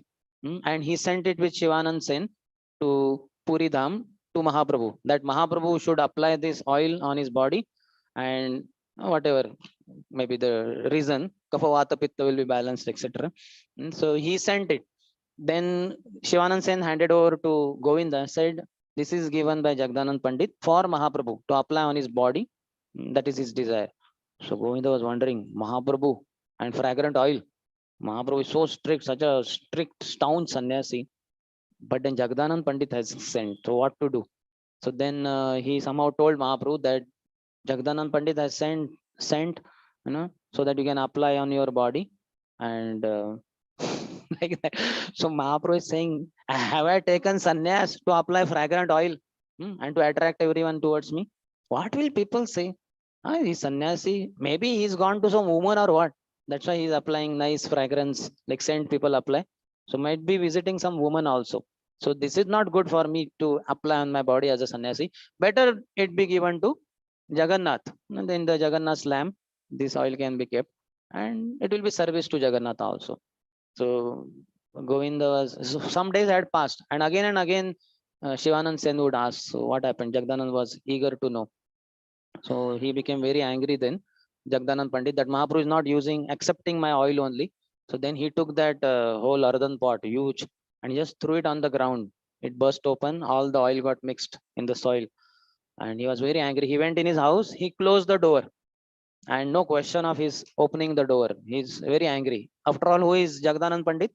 B: and he sent it with Shivanand Sen to Puri Dham to Mahaprabhu. That Mahaprabhu should apply this oil on his body, and whatever maybe the reason, Kapha Vata Pitta will be balanced, etc. So he sent it. Then Shivanand Sen handed over to Govinda, said, "This is given by Jagdanand Pandit for Mahaprabhu to apply on his body. That is his desire." So Govinda was wondering, Mahaprabhu and fragrant oil. Mahaprabhu is so strict, such a strict, stone sannyasi. But then Jagdanand Pandit has sent. So what to do? So then he somehow told Mahaprabhu that Jagdanand Pandit has sent, so that you can apply on your body, and like that. So Mahaprabhu is saying, have I taken sannyas to apply fragrant oil, and to attract everyone towards me? What will people say? He's sannyasi. Maybe he's gone to some woman or what? That's why he's applying nice fragrance, like scent people apply. So might be visiting some woman also. So this is not good for me to apply on my body as a sannyasi. Better it be given to Jagannath. And then the Jagannath's lamp, this oil can be kept, and it will be service to Jagannath also. So Govinda was, so some days had passed, and again, Shivanand Sen would ask, so what happened? Jagdanand was eager to know. So he became very angry then, Jagdanand Pandit, that Mahaprabhu is not accepting my oil only. So then he took that whole earthen pot, huge, and he just threw it on the ground. It burst open, all the oil got mixed in the soil. And he was very angry. He went in his house, he closed the door, and no question of his opening the door. He's very angry. After all, who is Jagdanand Pandit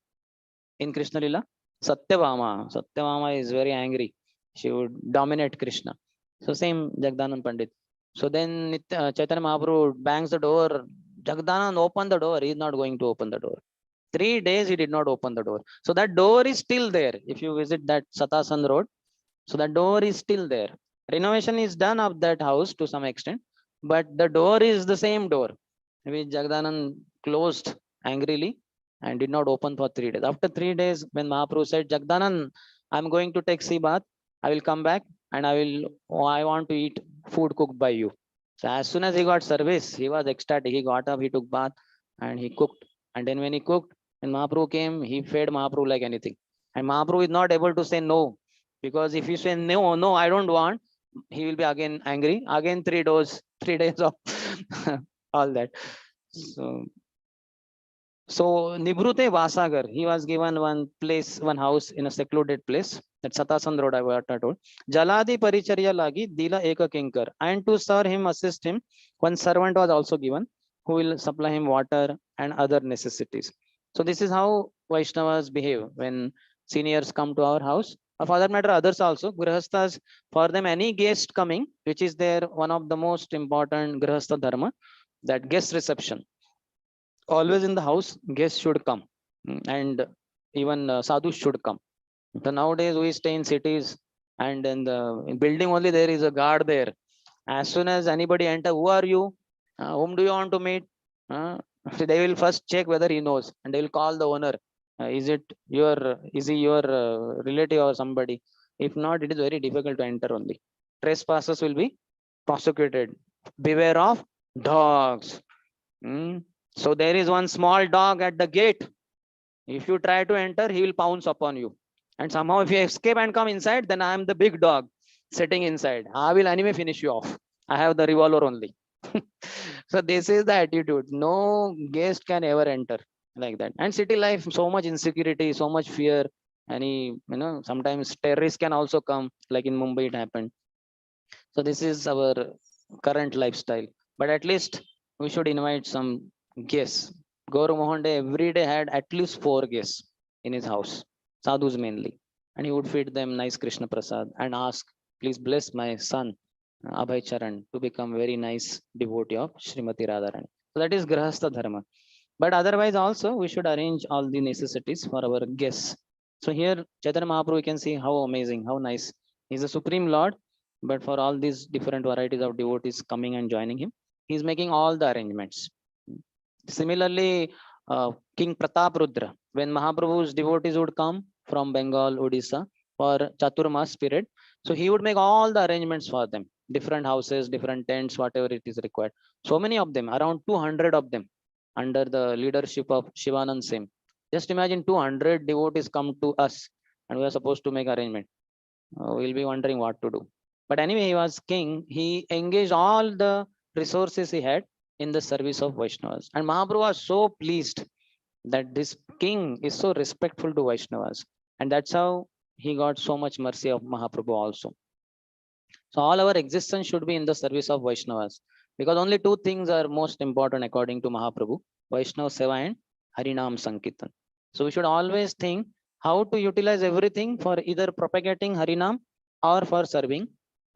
B: in Krishna Lila? Satyabhama. Satyabhama is very angry. She would dominate Krishna. So same Jagdanand Pandit. So then Chaitanya Mahaprabhu bangs the door. Jagdanand, open the door. He is not going to open the door. 3 days he did not open the door. So that door is still there. If you visit that Satasan Road, so the door is still there. Renovation is done of that house to some extent, but the door is the same door, which Jagdanand closed angrily and did not open for 3 days. After 3 days, when Mahaprabhu said, Jagdanand, I'm going to take sea bath, I will come back and I want to eat food cooked by you. So as soon as he got service, he was ecstatic. He got up, he took bath and he cooked. And then when he cooked, when Mahaprabhu came, he fed Mahaprabhu like anything. And Mahaprabhu is not able to say no, because if you say no, I don't want, he will be again angry. Again 3 days of all that. So Nibrute Vasagar, he was given one place, one house in a secluded place. That Satasan Road, I told. Jaladi Paricharya Lagi Dila Eka Kinkar. And to serve him, assist him, one servant was also given who will supply him water and other necessities. So this is how Vaishnavas behave when seniors come to our house. Or for that matter, others also. Grihasthas, for them, any guest coming, which is their one of the most important Grihastha Dharma, that guest reception. Always in the house, guests should come, and even sadhus should come. So nowadays we stay in cities, and in the building only there is a guard there. As soon as anybody enter, who are you? Whom do you want to meet? So they will first check whether he knows, and they will call the owner. Is he your relative or somebody? If not, it is very difficult to enter only. Trespassers will be prosecuted. Beware of dogs. So there is one small dog at the gate. If you try to enter, he will pounce upon you. And somehow if you escape and come inside, then I am the big dog sitting inside. I will anyway finish you off. I have the revolver only. So this is the attitude. No guest can ever enter like that. And city life, so much insecurity, so much fear. Sometimes terrorists can also come, like in Mumbai it happened. So this is our current lifestyle. But at least we should invite some guests. Gaurav Mohan Day every day had at least 4 guests in his house, sadhus mainly. And he would feed them nice Krishna Prasad and ask, please bless my son, Abhay Charan, to become very nice devotee of Srimati Radharani. So that is Grahastha Dharma. But otherwise also we should arrange all the necessities for our guests. So here Chaitanya Mahaprabhu, you can see how amazing, how nice. He's the Supreme Lord, but for all these different varieties of devotees coming and joining him, he's making all the arrangements. Similarly, King Pratap Rudra, when Mahaprabhu's devotees would come from Bengal, Odisha for Chaturmas period, so he would make all the arrangements for them, different houses, different tents, whatever it is required. So many of them, around 200 of them, under the leadership of Shivanand Sim. Just imagine 200 devotees come to us and we are supposed to make arrangement. We'll be wondering what to do. But anyway, he was king. He engaged all the resources he had in the service of Vaishnavas. And Mahaprabhu was so pleased that this king is so respectful to Vaishnavas. And that's how he got so much mercy of Mahaprabhu also. So all our existence should be in the service of Vaishnavas. Because only two things are most important according to Mahaprabhu: Vaishnava Seva and Harinam Sankirtan. So we should always think how to utilize everything for either propagating Harinam or for serving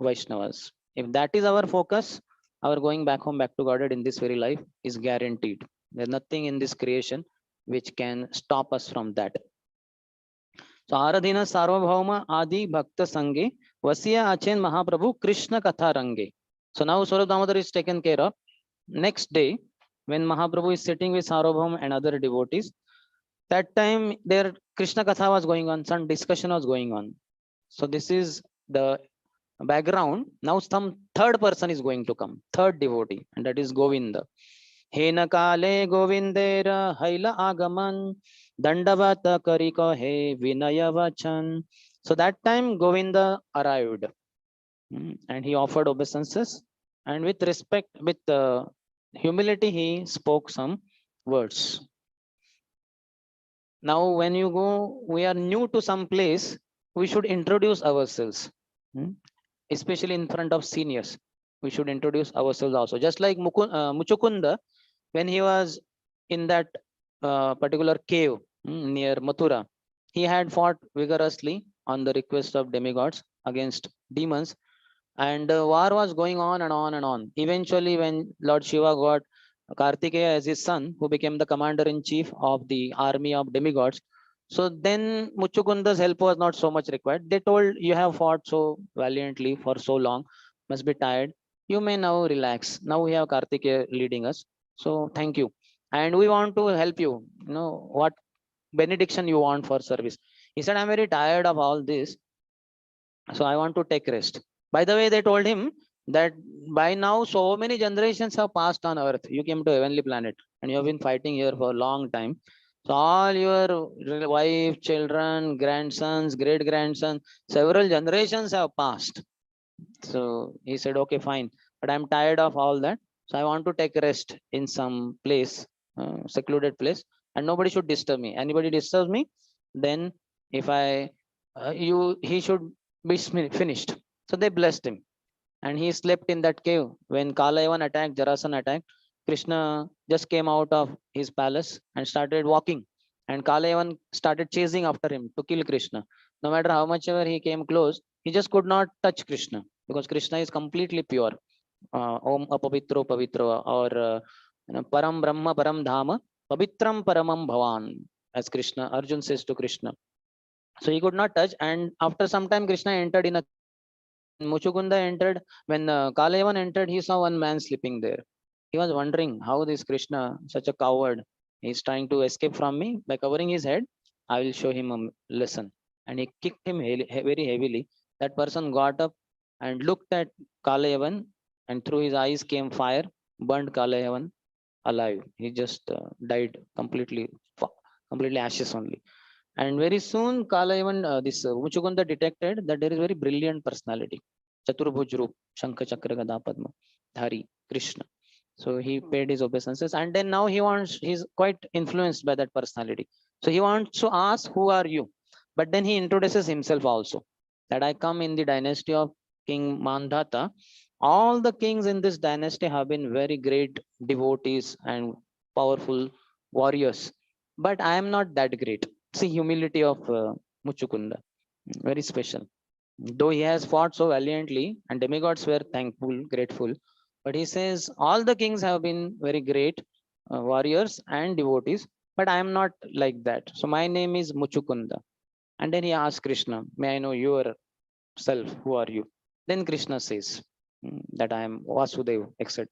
B: Vaishnavas. If that is our focus, our going back home, back to Godhead in this very life is guaranteed. There's nothing in this creation which can stop us from that. So Aradhina Sarvabhauma Adi Bhakta Sange Vasiya Achen Mahaprabhu Krishna Katha Range. So now Swarup Damodar is taken care of. Next day, when Mahaprabhu is sitting with Sarvabhauma and other devotees, that time their Krishna Katha was going on, some discussion was going on. So this is the background. Now some third person is going to come, third devotee, and that is Govinda. हेन काले गोविंदेर hell आगमन दंडवत करी कहे विनय वचन. So that time Govinda arrived, and he offered obeisances, and with respect, with humility, he spoke some words. Now when you go, we are new to some place, we should introduce ourselves, especially in front of seniors. We should introduce ourselves also, just like Muchukunda, when he was in that particular cave near Mathura, he had fought vigorously on the request of demigods against demons, and war was going on and on and on. Eventually, when Lord Shiva got Kartikeya as his son, who became the commander in chief of the army of demigods, so then Muchukunda's help was not so much required. They told, you have fought so valiantly for so long, must be tired. You may now relax. Now we have Kartikeya leading us. So thank you. And we want to help you. You know, what benediction you want for service? He said, I'm very tired of all this. So I want to take rest. By the way, they told him that by now so many generations have passed on earth. You came to heavenly planet and you have been fighting here for a long time. So all your wife, children, grandsons, great grandsons, several generations have passed. So he said, okay, fine, but I'm tired of all that. So I want to take rest in some place, secluded place, and nobody should disturb me. Anybody disturbs me, then if I, he should be finished. So they blessed him, and he slept in that cave. When Kalayavan attacked, Jarasan attacked, Krishna just came out of his palace and started walking, and Kalayavan started chasing after him to kill Krishna. No matter how much ever he came close, he just could not touch Krishna, because Krishna is completely pure. Om apavitro pavitro, or param brahma param dhama pavitram paramam bhavan, as Krishna, Arjun says to Krishna. So he could not touch, and after some time Krishna entered in a, Muchukunda entered, when Kalayavan entered, he saw one man sleeping there. He was wondering how this Krishna, such a coward, is trying to escape from me. By covering his head, I will show him a lesson. And he kicked him very heavily. That person got up and looked at Kalayavan, and through his eyes came fire, burned Kalayavan alive. He just died completely, completely ashes only. And very soon, Kala even this Muchukunda detected that there is very brilliant personality. Chaturbhuj Roop, Shankha Chakra Gada Padma, Dhari, Krishna. So he paid his obeisances, and then now he's quite influenced by that personality. So he wants to ask, who are you? But then he introduces himself also, that I come in the dynasty of King Mandhata. All the kings in this dynasty have been very great devotees and powerful warriors, but I am not that great. See, humility of Muchukunda, very special. Though he has fought so valiantly, and demigods were thankful, grateful, but he says all the kings have been very great warriors and devotees, but I am not like that. So my name is Muchukunda. And then he asks Krishna, may I know yourself? Who are you? Then Krishna says that I am Vasudeva, etc.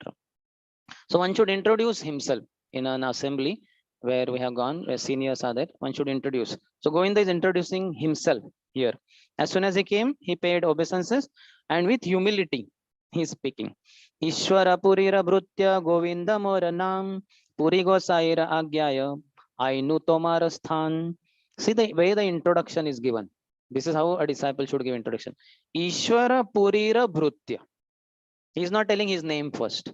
B: So one should introduce himself in an assembly where we have gone, where seniors are there. One should introduce. So Govinda is introducing himself here. As soon as he came, he paid obeisances and with humility he is speaking. Ishwara Purira Brutya Govinda Moranam Puri Gosaira Agyaya Ainu Tomarasthan. See the way the introduction is given. This is how a disciple should give introduction. Ishwara Purira Brutya. He is not telling his name first.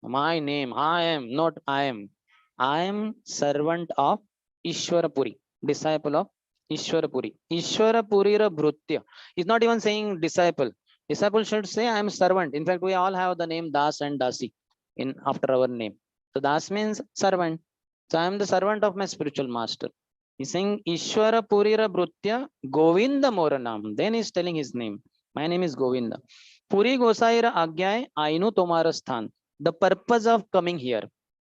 B: My name, I am, not I am. I am servant of Ishwarapuri, disciple of Ishwarapuri. Ishwarapurira Bhrutya. He's not even saying disciple. Disciple should say, I am servant. In fact, we all have the name Das and Dasi in after our name. So Das means servant. So I am the servant of my spiritual master. He's saying Ishwarapurira Bhrutya Govinda Moranam. Then he's telling his name. My name is Govinda. Puri Gosaira Agyay Ainu Tomarasthan. The purpose of coming here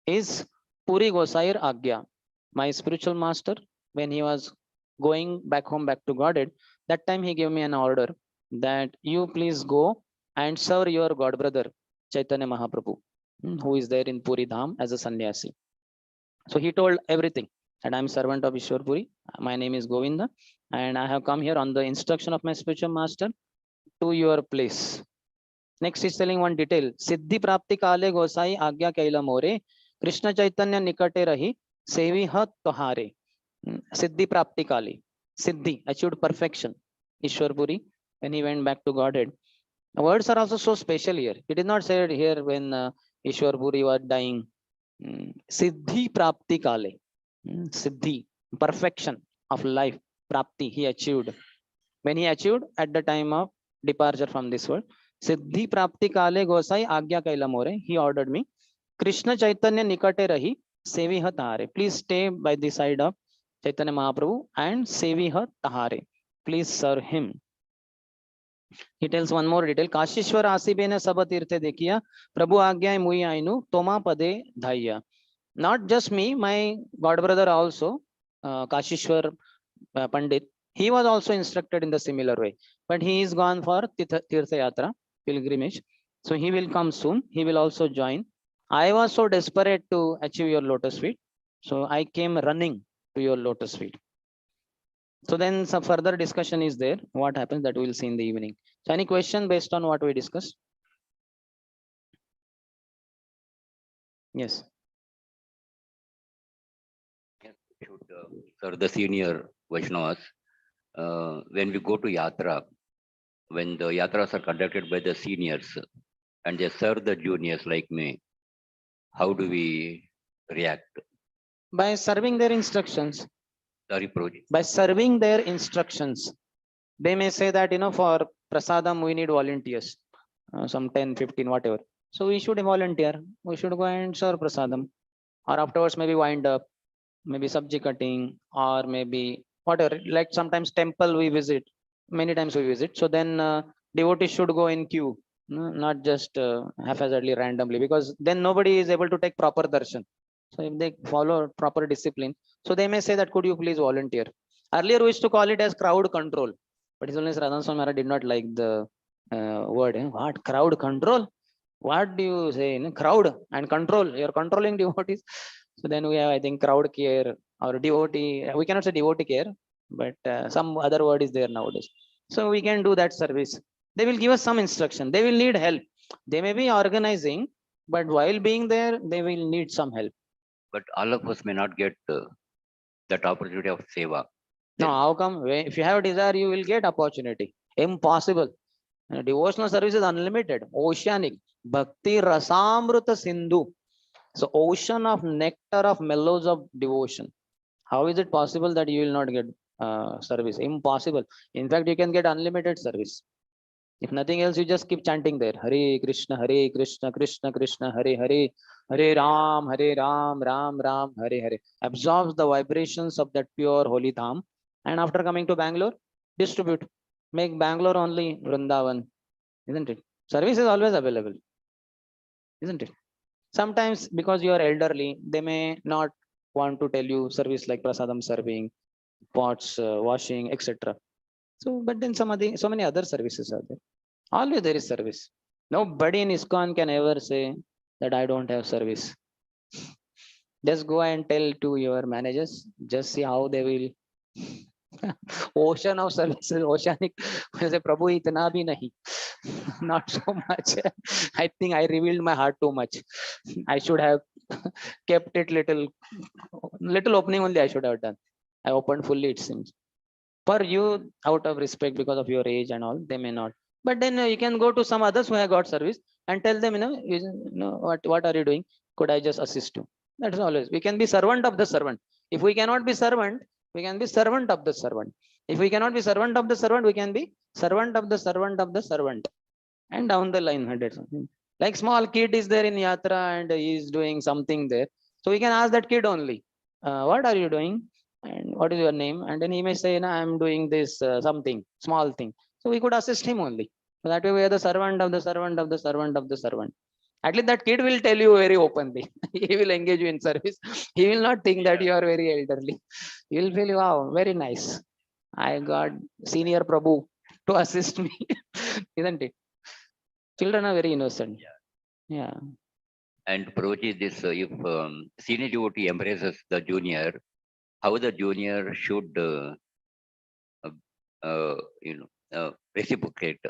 B: is Puri Gosair Agya. My spiritual master, when he was going back home, back to Godhead, that time he gave me an order that you please go and serve your God brother, Chaitanya Mahaprabhu, who is there in Puri Dham as a sannyasi. So he told everything that I am servant of Ishwar Puri. My name is Govinda and I have come here on the instruction of my spiritual master to your place. Next is telling one detail. Siddhi prapti kale gosai agya kaila more. Krishna Chaitanya nikate rahi. Sevi hat tohare. Siddhi prapti kale. Siddhi, achieved perfection. Ishwarpuri, when he went back to Godhead. The words are also so special here. It is not said here when Ishwarpuri was dying. Siddhi prapti kale. Siddhi, perfection of life. Prapti, he achieved. When he achieved at the time of departure from this world. Siddhi prapti kale gosai agya kaila more. He ordered me. Krishna Chaitanya nikate rahi. Seviha tahare. Please stay by the side of Chaitanya Mahaprabhu and Seviha tahare. Please serve him. He tells one more detail. Kashishwar asibene sabatirthe dekhiya. Prabhu agya mui ainu toma pade dhaiya. Not just me, my god brother also, Kashishwar Pandit. He was also instructed in the similar way, but he is gone for Tirtha Yatra, pilgrimage. So he will come soon. He will also join. I was so desperate to achieve your lotus feet. So I came running to your lotus feet. So then some further discussion is there. What happens that we will see in the evening. So any question based on what we discussed? Yes.
C: Should serve the senior Vaishnavas. When we go to Yatra, when the Yatras are conducted by the seniors and they serve the juniors like me, how do we react?
B: By serving their instructions.
C: Sorry,
B: by serving their instructions. They may say that, for prasadam, we need volunteers, some 10, 15, whatever. So we should volunteer. We should go and serve prasadam. Or afterwards, maybe wind up, maybe sabji cutting, or maybe whatever. Like sometimes temple we visit, many times we visit. So then devotees should go in queue, not just haphazardly, randomly, because then nobody is able to take proper darshan. So if they follow proper discipline, so they may say that, could you please volunteer? Earlier we used to call it as crowd control, but His Holiness Radha Swami Maharaj did not like the word. What crowd control? What do you say? Crowd and control. You're controlling devotees. So then we have, I think, crowd care or devotee. We cannot say devotee care, but some other word is there nowadays. So we can do that service. They will give us some instruction. They will need help. They may be organizing, but while being there, they will need some help.
C: But all of us may not get that opportunity of seva.
B: No, how come? If you have a desire, you will get opportunity. Impossible. Devotional service is unlimited, oceanic. Bhakti Rasamrita Sindhu. So ocean of nectar of mellows of devotion. How is it possible that you will not get service? Impossible. In fact, you can get unlimited service. If nothing else, you just keep chanting there. Hare Krishna, Krishna Krishna, Hare Hare, Hare Ram, Ram Ram, Hare Hare. Absorbs the vibrations of that pure holy dham. And after coming to Bangalore, distribute. Make Bangalore only Vrindavan, isn't it? Service is always available, isn't it? Sometimes because you are elderly, they may not want to tell you service like prasadam serving, pots washing, etc. So, but then so many other services are there. Always there is service. Nobody in ISKCON can ever say that I don't have service. Just go and tell to your managers. Just see how they will. Ocean of services, oceanic. Say, Prabhu, itna bhi nahi. Not so much. I think I revealed my heart too much. I should have kept it little opening only I should have done. I opened fully, it seems. For you, out of respect because of your age and all, they may not. But then you can go to some others who have got service and tell them, what are you doing? Could I just assist you? That's always. We can be servant of the servant. If we cannot be servant, we can be servant of the servant. If we cannot be servant of the servant, we can be servant of the servant of the servant. And down the line, hundreds. Like small kid is there in Yatra and he is doing something there. So we can ask that kid only, what are you doing? And what is your name? And then he may say, no, I'm doing this something, small thing. So we could assist him only. So that way we are the servant of the servant of the servant of the servant. At least that kid will tell you very openly. He will engage you in service. He will not think that you are very elderly. He will feel, wow, very nice. I got senior Prabhu to assist me. Isn't it? Children are very innocent. Yeah.
C: And Prabhuji, this if senior devotee embraces the junior, how the junior should reciprocate.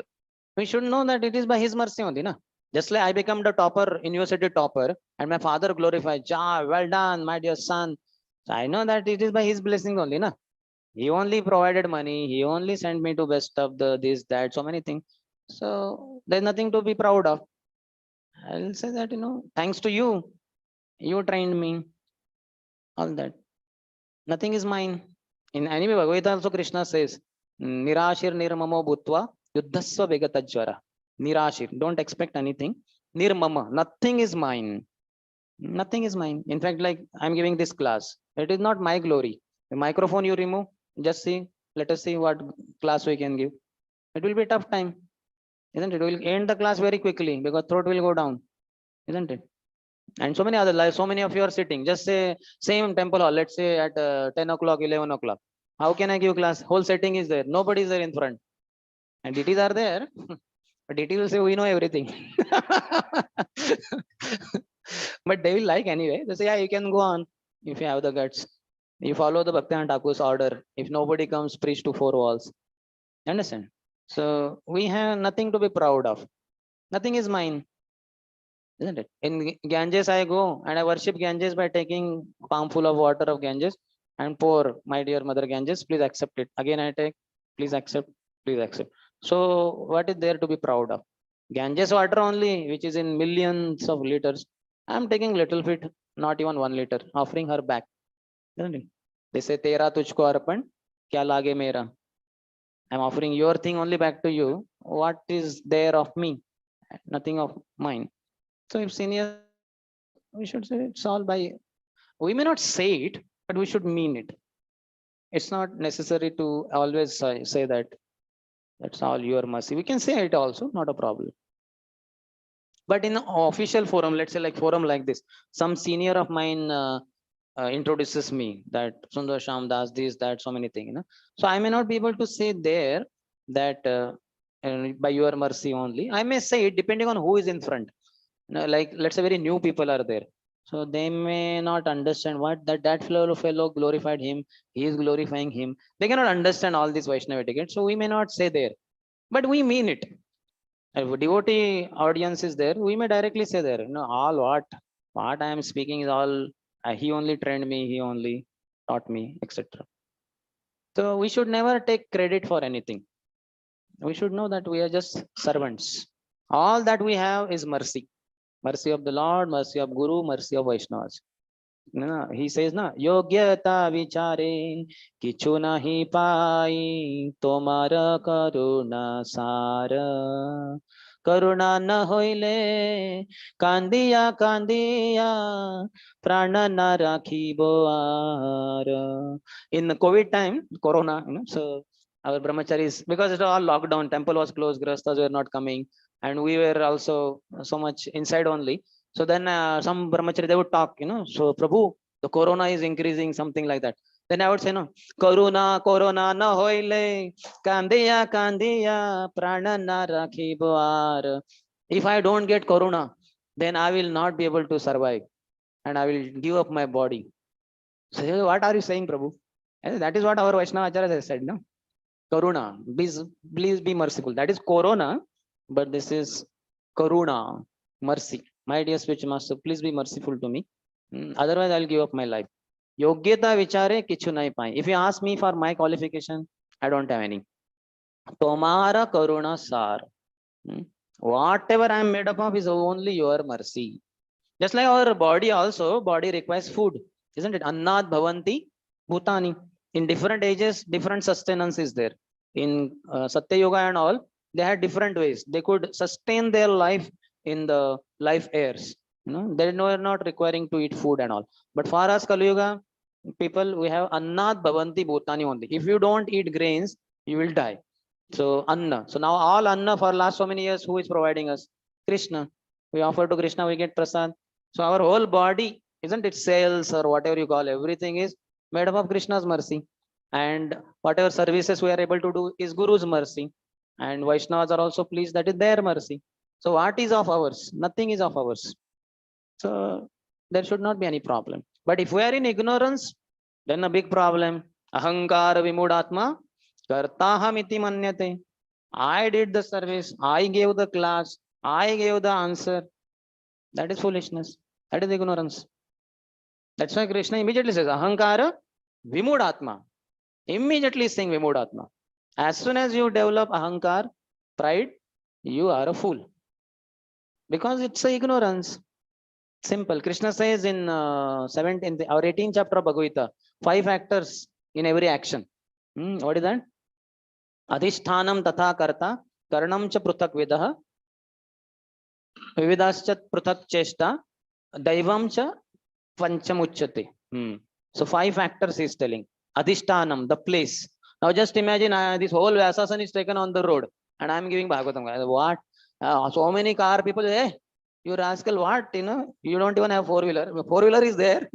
B: We should know that it is by his mercy only, na. Just like I become the topper, university topper, and my father glorified, well done, my dear son. So I know that it is by his blessing only, na. He only provided money, he only sent me to best of the this, that, so many things. So there's nothing to be proud of. I'll say that, thanks to you, you trained me, all that. Nothing is mine. In anime, Bhagavad Gita also Krishna says, Nirashir nirmamo bhutva yuddhasva vegatajvara. Nirashir, don't expect anything. Nirmama, nothing is mine. Nothing is mine. In fact, like I'm giving this class, it is not my glory. The microphone you remove, just see, let us see what class we can give. It will be a tough time, isn't it? We'll end the class very quickly because throat will go down, isn't it? And so many other, like so many of you are sitting, just say same temple hall, let's say at 10 o'clock, 11 o'clock. How can I give class? Whole setting is there. Nobody is there in front. And DTs are there. But DT will say, we know everything. But they will like anyway. They say, yeah, you can go on if you have the guts. You follow the Bhaktivinoda Thakur's order. If nobody comes, preach to four walls. Understand? So we have nothing to be proud of. Nothing is mine. Isn't it? In Ganges, I go and I worship Ganges by taking palm full of water of Ganges and pour, my dear mother Ganges, please accept it. Again, I take, please accept, please accept. So what is there to be proud of? Ganges water only, which is in millions of liters. I'm taking little bit, not even 1 liter, offering her back. Isn't it? They say, Tera tujhko arpan, kya lage mera. I'm offering your thing only back to you. What is there of me? Nothing of mine. So if senior, we should say it's all by, we may not say it, but we should mean it. It's not necessary to always say that that's all your mercy. We can say it also, not a problem. But in an official forum, let's say like forum like this, some senior of mine introduces me that Sundarshyam does this, that, so many things. So I may not be able to say there that by your mercy only. I may say it depending on who is in front. Like let's say very new people are there. So they may not understand what that fellow glorified him. He is glorifying him. They cannot understand all this Vaishnava etiquette. So we may not say there, but we mean it. If devotee audience is there, we may directly say there, all what I am speaking is all, he only trained me, he only taught me, etc. So we should never take credit for anything. We should know that we are just servants. All that we have is mercy. Mercy of the Lord, mercy of Guru, mercy of Vaishnavas. No, he says na yogyata vichare kichu nahi pai tomara karuna sara karuna na hoile kandiya kandiya prana na rakhibo ar. In the COVID time, Corona, so our brahmacharis, because it was all lockdown, temple was closed, grastas were not coming, and we were also so much inside only. So then some brahmachari they would talk, so Prabhu, the corona is increasing, something like that. Then I would say, no, corona, corona na hoile, kandiya, kandiya, prana na rakhibo ar. If I don't get corona, then I will not be able to survive and I will give up my body. So what are you saying, Prabhu? And that is what our Vaishnava Acharyas has said, no? Karuna, please be merciful. That is corona, but this is karuna, mercy. My dear spiritual master, please be merciful to me. Otherwise, I'll give up my life. Yogyata vichare kichu nahi pai. If you ask me for my qualification, I don't have any. Tomara karuna sar. Whatever I am made up of is only your mercy. Just like our body also, body requires food, isn't it? Annad bhavanti bhutani. In different ages, different sustenance is there. In Satya Yoga and all, they had different ways. They could sustain their life in the life airs. They were not requiring to eat food and all. But for us, Kali Yuga, people, we have annad bhavanti bhutani only. If you don't eat grains, you will die. So Anna. So now all Anna for last so many years, who is providing us? Krishna. We offer to Krishna, we get prasad. So our whole body, isn't it, cells or whatever you call, everything is made up of Krishna's mercy. And whatever services we are able to do is Guru's mercy. And Vaishnavas are also pleased, that is their mercy. So what is of ours? Nothing is of ours. So there should not be any problem. But if we are in ignorance, then a big problem. Ahankara vimudatma kartaham iti manyate. I did the service, I gave the class, I gave the answer. That is foolishness. That is ignorance. That's why Krishna immediately says, Ahankara vimudatma. Immediately saying vimudatma. As soon as you develop ahankar, pride, you are a fool. Because it's a ignorance. Simple. Krishna says in our 18th chapter of Bhagavad Gita, 5 factors in every action. What is that? Adhishthanam tatha karta, karanam cha pruthak vidah, vividascha pruthak cheshta, daivam cha panchamuchyate. So 5 factors is telling. Adhishthanam, the place. Now just imagine this whole Vyasasan is taken on the road and I'm giving Bhagavatam. What? So many car people, hey, you rascal, what? You don't even have four-wheeler. Four-wheeler is there.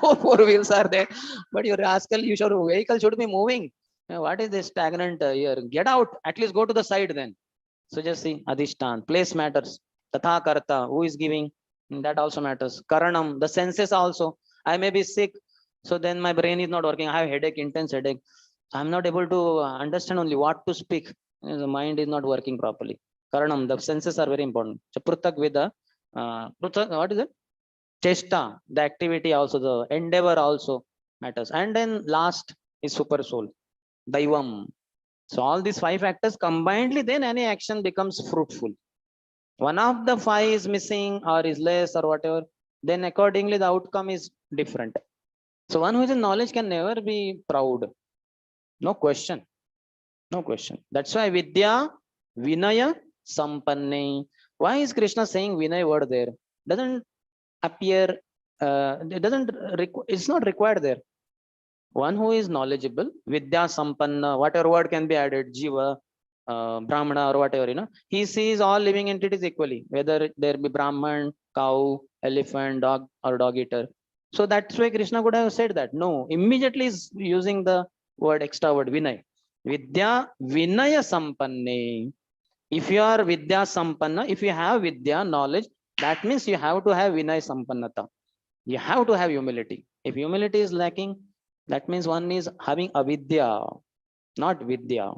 B: four wheels are there. But your rascal, your vehicle should be moving. What is this stagnant here? Get out. At least go to the side then. So just see, Adhishtan. Place matters. Tatha Karta. Who is giving? That also matters. Karanam. The senses also. I may be sick. So then my brain is not working. I have headache, intense headache. I'm not able to understand only what to speak. The mind is not working properly. Karanam, the senses are very important. So Pruthak Vida, what is it? Chesta, the activity also, the endeavor also matters. And then last is super soul, Daivam. So all these 5 factors combinedly, then any action becomes fruitful. One of the 5 is missing or is less or whatever, then accordingly the outcome is different. So one who is in knowledge can never be proud. No question. No question. That's why Vidya, Vinaya, Sampanne. Why is Krishna saying Vinaya word there? Doesn't appear, it's not required there. One who is knowledgeable, Vidya, Sampanna, whatever word can be added, Jiva, Brahmana or whatever, he sees all living entities equally, whether there be Brahman, cow, elephant, dog or dog eater. So that's why Krishna could have said that. No, immediately is using the word, extra word, Vinay. Vidya, Vinaya Sampanne. If you are Vidya Sampanna, if you have Vidya, knowledge, that means you have to have Vinay Sampannata. You have to have humility. If humility is lacking, that means one is having avidya, not Vidya.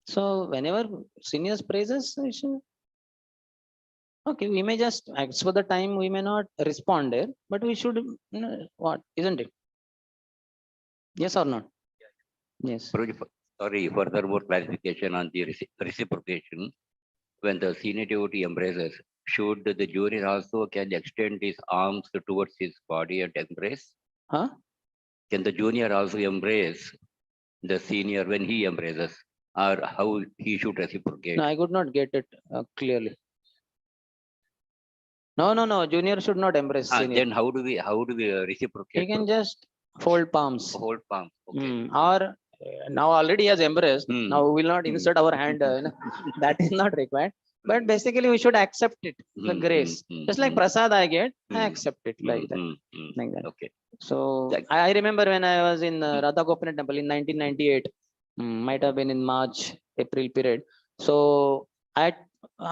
B: So whenever seniors praises, okay, we may just, as for the time, we may not respond there, but we should, what, isn't it? Yes or not? Yes.
C: Sorry, further more clarification on the reciprocation. When the senior devotee embraces, should the junior also can extend his arms towards his body and embrace?
B: Huh?
C: Can the junior also embrace the senior when he embraces, or how he should reciprocate?
B: No, I could not get it clearly. No. Junior should not embrace senior.
C: Then how do we reciprocate?
B: He can just fold palms.
C: Hold palm. Okay.
B: Or now already he has embraced. Now we will not
C: Hmm.
B: insert our hand. That is not required. But basically, we should accept it, the grace. Just like prasad I get, I accept it like that. Like that.
C: Okay.
B: So I remember when I was in Radha Gopinath temple in 1998, might have been in March, April period. So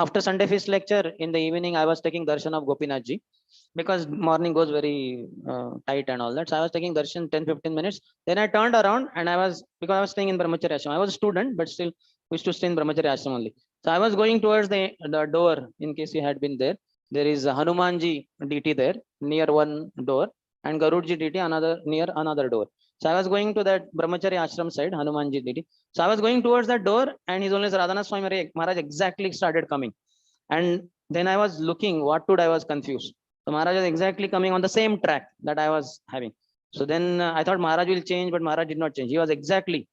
B: after Sunday feast lecture in the evening, I was taking darshan of Gopinathji because morning goes very tight and all that. So I was taking darshan 10-15 minutes. Then I turned around and because I was staying in Brahmacharya Ashram. I was a student, but still we used to stay in Brahmacharya Ashram only. So I was going towards the door in case you had been there. There is a Hanumanji DT there near one door and Garudji DT near another door. So I was going to that Brahmacharya Ashram side, Hanumanji DT. So I was going towards that door and His Holiness Radhanath Swami Maharaj exactly started coming. And then I was looking what to do, I was confused. So Maharaj was exactly coming on the same track that I was having. So then I thought Maharaj will change, but Maharaj did not change. He was exactly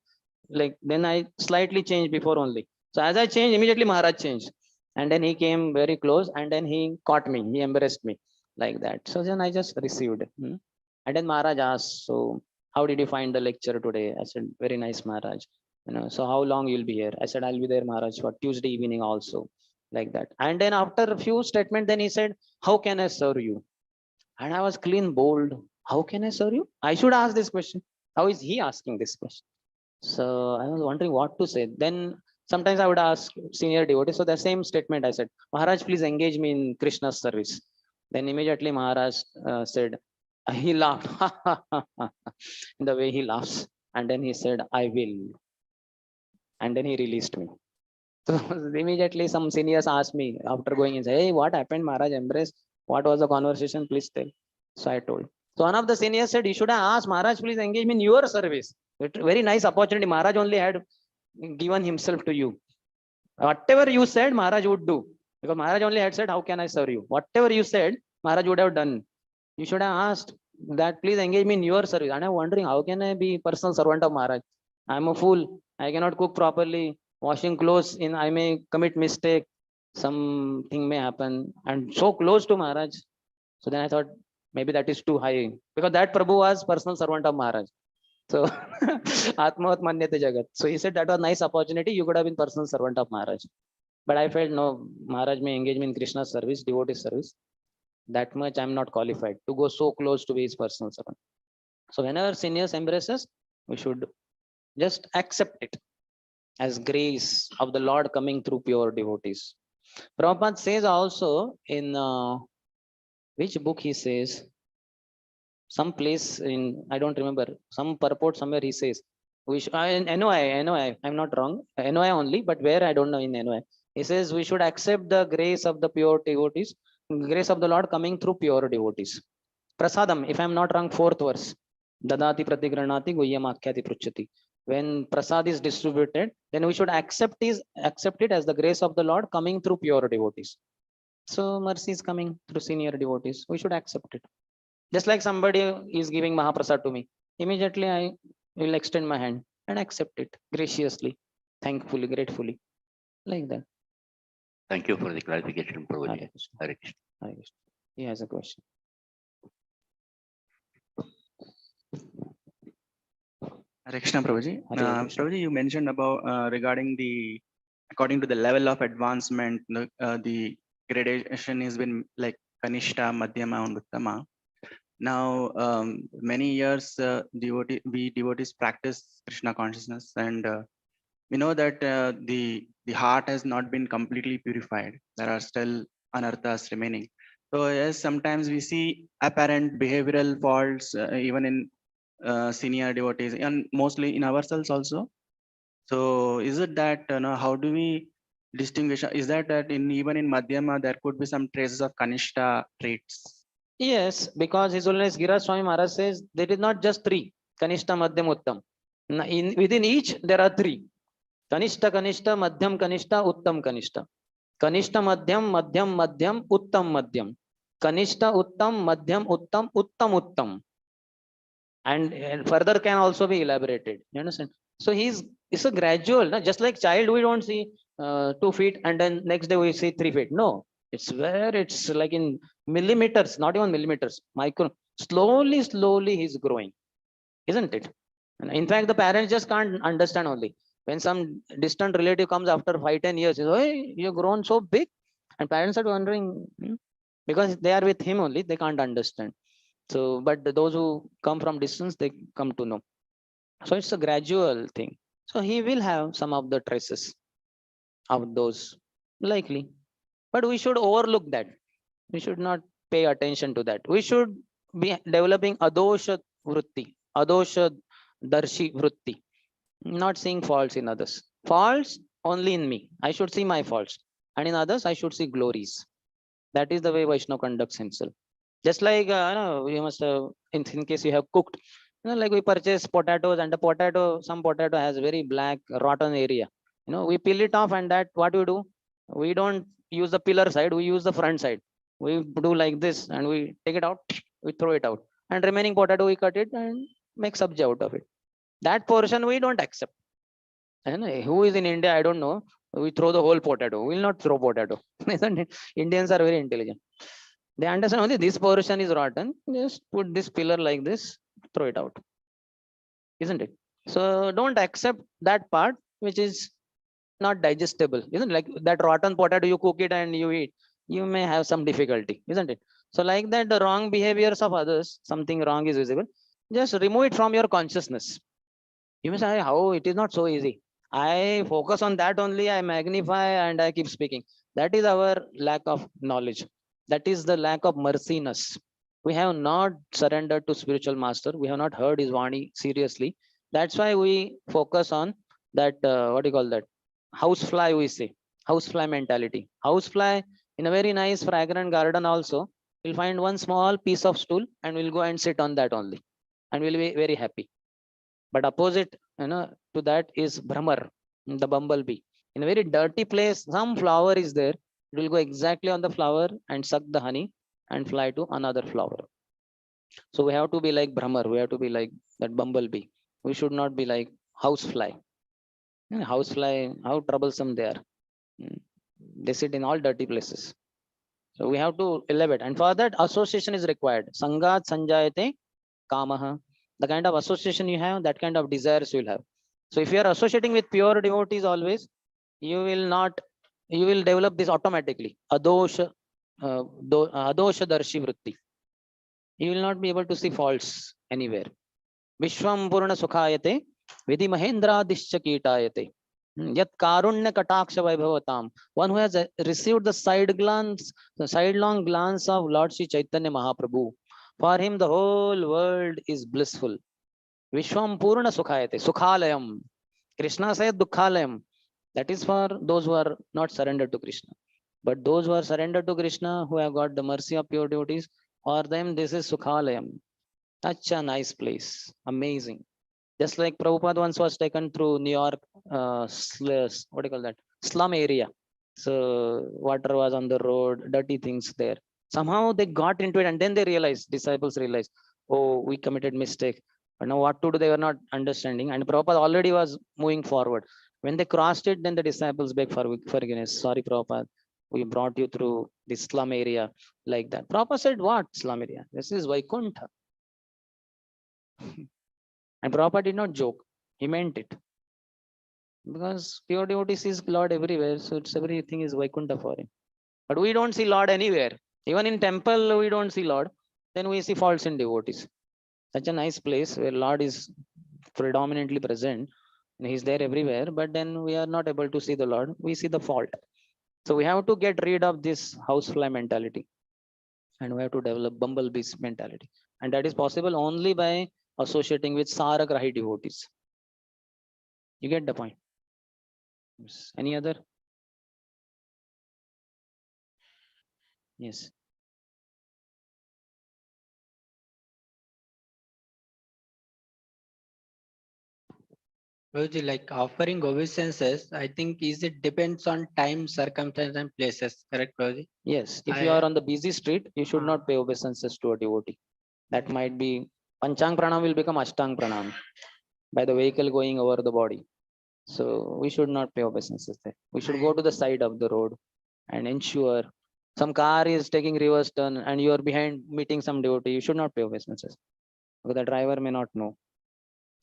B: like, then I slightly changed before only. So as I changed, immediately Maharaj changed. And then he came very close and then he caught me. He embraced me like that. So then I just received. And then Maharaj asked, so how did you find the lecture today? I said, very nice, Maharaj. So how long you'll be here? I said, I'll be there, Maharaj, for Tuesday evening also. Like that. And then after a few statements, then he said, how can I serve you? And I was clean bold. How can I serve you? I should ask this question. How is he asking this question? So I was wondering what to say. Then sometimes I would ask senior devotees. So the same statement I said, Maharaj, please engage me in Krishna's service. Then immediately Maharaj said, he laughed in the way he laughs. And then he said, I will. And then he released me. So immediately some seniors asked me after going in, hey, what happened, Maharaj embrace? What was the conversation? Please tell. So I told. So one of the seniors said, you should have asked Maharaj, please engage me in your service. Very nice opportunity. Maharaj only had given himself to you. Whatever you said, Maharaj would do. Because Maharaj only had said, how can I serve you? Whatever you said, Maharaj would have done. You should have asked that, please engage me in your service. And I'm wondering, how can I be personal servant of Maharaj? I'm a fool. I cannot cook properly. Washing clothes, I may commit mistake. Something may happen. And so close to Maharaj. So then I thought, maybe that is too high. Because that Prabhu was personal servant of Maharaj. So Atmavat Manyate Jagat. So he said that was a nice opportunity. You could have been personal servant of Maharaj. But I felt no, Maharaj may engage me in Krishna's service, devotee service. That much I'm not qualified to go so close to be his personal servant. So whenever seniors embraces, we should just accept it as grace of the Lord coming through pure devotees. Prabhupada says also in which book he says, some place in, I don't remember, some purport somewhere he says, in NOI, I'm not wrong, NOI only, but where I don't know in NOI. He says we should accept the grace of the pure devotees, grace of the Lord coming through pure devotees. Prasadam, if I'm not wrong, 4th verse. Dadati pratigranati guhyam akhyati pruchati. When prasad is distributed, then we should accept it as the grace of the Lord coming through pure devotees. So mercy is coming through senior devotees. We should accept it. Just like somebody is giving Mahaprasad to me, immediately I will extend my hand and accept it graciously, thankfully, gratefully, like that.
C: Thank you for the clarification, Prabhuji.
B: Hare Krishna.
C: Hare Krishna.
B: Hare Krishna. He has a question.
D: Hare Krishna, Prabhuji.
B: Hare Krishna.
D: Prabhuji, you mentioned about regarding according to the level of advancement, the gradation has been like Kanishta, Madhyama, and Uttama. Now, many years we devotees practice Krishna consciousness, and we know that the heart has not been completely purified. There are still anarthas remaining. So yes, sometimes we see apparent behavioral faults even in senior devotees and mostly in ourselves also. So is it that how do we distinguish? Is that even in Madhyama there could be some traces of Kanishta traits?
B: Yes, because His Holiness Giriraj Swami Maharaj says there is not just 3, Kanishta, Madhyam, Uttam. Within each there are 3. Kanishta, Kanishta, Madhyam, Kanishta, Uttam, Kanishta. Kanishta Madhyam, Madhyam Madhyam, Uttam Madhyam. Kanishta Uttam, Madhyam Uttam, Uttam Uttam. And further can also be elaborated. You understand? So it's a gradual, no? Just like child, we don't see 2 feet and then next day we see 3 feet. No, it's like in millimeters, not even millimeters, micro. Slowly he's growing, isn't it? And in fact, the parents just can't understand only. When some distant relative comes after 5, 10 years, hey, you've grown so big. And parents are wondering, because they are with him only, they can't understand. So, but those who come from distance, they come to know. So it's a gradual thing. So he will have some of the traces of those, likely. But we should overlook that. We should not pay attention to that. We should be developing adosha vritti, adosha darshi vritti, not seeing faults in others. Faults only in me. I should see my faults. And in others, I should see glories. That is the way Vaishnava conducts himself. Just like, you must have, in case you have cooked, like we purchase potatoes and the potato, some potato has very black, rotten area. We peel it off and that, what we do? We don't use the pillar side, we use the front side. We do like this and we take it out, we throw it out. And remaining potato, we cut it and make sabji out of it. That portion we don't accept. And who is in India, I don't know. We throw the whole potato. We will not throw potato. Indians are very intelligent. They understand only this portion is rotten. Just put this pillar like this, throw it out. Isn't it? So don't accept that part which is not digestible. Isn't it? Like that rotten potato, you cook it and you eat. You may have some difficulty, isn't it? So like that, the wrong behaviors of others, something wrong is visible. Just remove it from your consciousness. You may say, how it is not so easy. I focus on that only, I magnify and I keep speaking. That is our lack of knowledge. That is the lack of merciness. We have not surrendered to spiritual master. We have not heard his Vani seriously. That's why we focus on that, what do you call that? Housefly, we say. Housefly mentality. Housefly in a very nice fragrant garden also, we'll find one small piece of stool and we'll go and sit on that only. And we'll be very happy. But opposite, to that is Brahmar, the bumblebee. In a very dirty place, some flower is there. It will go exactly on the flower and suck the honey and fly to another flower. So we have to be like Brahmar. We have to be like that bumblebee. We should not be like housefly. Housefly, how troublesome they are. They sit in all dirty places. So we have to elevate. And for that, association is required. Sangat sanjayate kamaha. The kind of association you have, that kind of desires you will have. So if you are associating with pure devotees always, you will develop this automatically. Adosha darshi vritti. You will not be able to see faults anywhere. Vishwam purna sukhayate vidhi mahendradishcha kitayate. Yat karunya kataksha vaibhavatam. One who has received the sidelong glance of Lord Sri Chaitanya Mahaprabhu. For him, the whole world is blissful. Vishwam Purna Sukhayate, Sukhalayam. Krishna said Dukhalayam. That is for those who are not surrendered to Krishna. But those who are surrendered to Krishna, who have got the mercy of pure devotees, for them this is Sukhalayam. Such a nice place. Amazing. Just like Prabhupada once was taken through New York, what do you call that? Slum area. So water was on the road, dirty things there. Somehow they got into it and then they realized, disciples realized, oh, we committed mistake. But now what to do, they were not understanding. And Prabhupada already was moving forward. When they crossed it, then the disciples begged for forgiveness. Sorry, Prabhupada, we brought you through this slum area like that. Prabhupada said, what slum area? This is Vaikuntha. And Prabhupada did not joke. He meant it. Because pure devotee sees Lord everywhere. So it's everything is Vaikuntha for him. But we don't see Lord anywhere. Even in temple, we don't see Lord. Then we see faults in devotees. Such a nice place where Lord is predominantly present. And he's there everywhere. But then we are not able to see the Lord. We see the fault. So we have to get rid of this housefly mentality. And we have to develop bumblebees mentality. And that is possible only by associating with Saragrahi devotees. You get the point? Yes. Any other? Yes.
E: Prabhuji, like offering obeisances, I think it depends on time, circumstance, and places. Correct, Prabhuji?
B: Yes, if you
E: I-
B: are on the busy street, you should not pay obeisances to a devotee. That might be Panchang Pranam will become Ashtang Pranam by the vehicle going over the body. So we should not pay obeisances there. We should go to the side of the road and ensure some car is taking reverse turn and you are behind meeting some devotee. You should not pay obeisances because the driver may not know.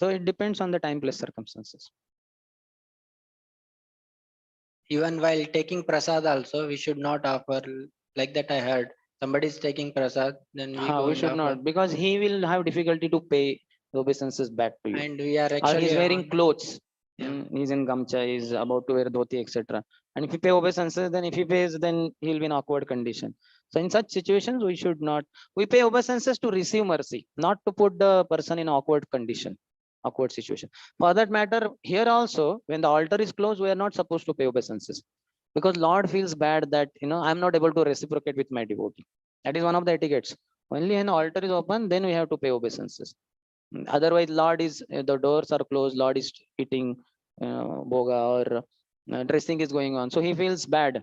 B: So it depends on the time, place, circumstances.
E: Even while taking prasad, also we should not offer like that. I heard somebody is taking prasad, then we go
B: We
E: and
B: should
E: offer,
B: not because he will have difficulty to pay the obeisances back to you.
E: and we are
B: Or
E: actually
B: he's wearing clothes.
E: Yeah.
B: He's in gamcha, he's about to wear dhoti, etc. And if you pay obeisances, then if he pays, then he'll be in awkward condition. So in such situations, we should not. We pay obeisances to receive mercy, not to put the person in awkward condition, awkward situation. For that matter, here also, when the altar is closed, we are not supposed to pay obeisances because Lord feels bad that I'm not able to reciprocate with my devotee. That is one of the etiquettes. Only when the altar is open, then we have to pay obeisances. Otherwise, Lord is the doors are closed. Lord is eating boga or dressing is going on. So he feels bad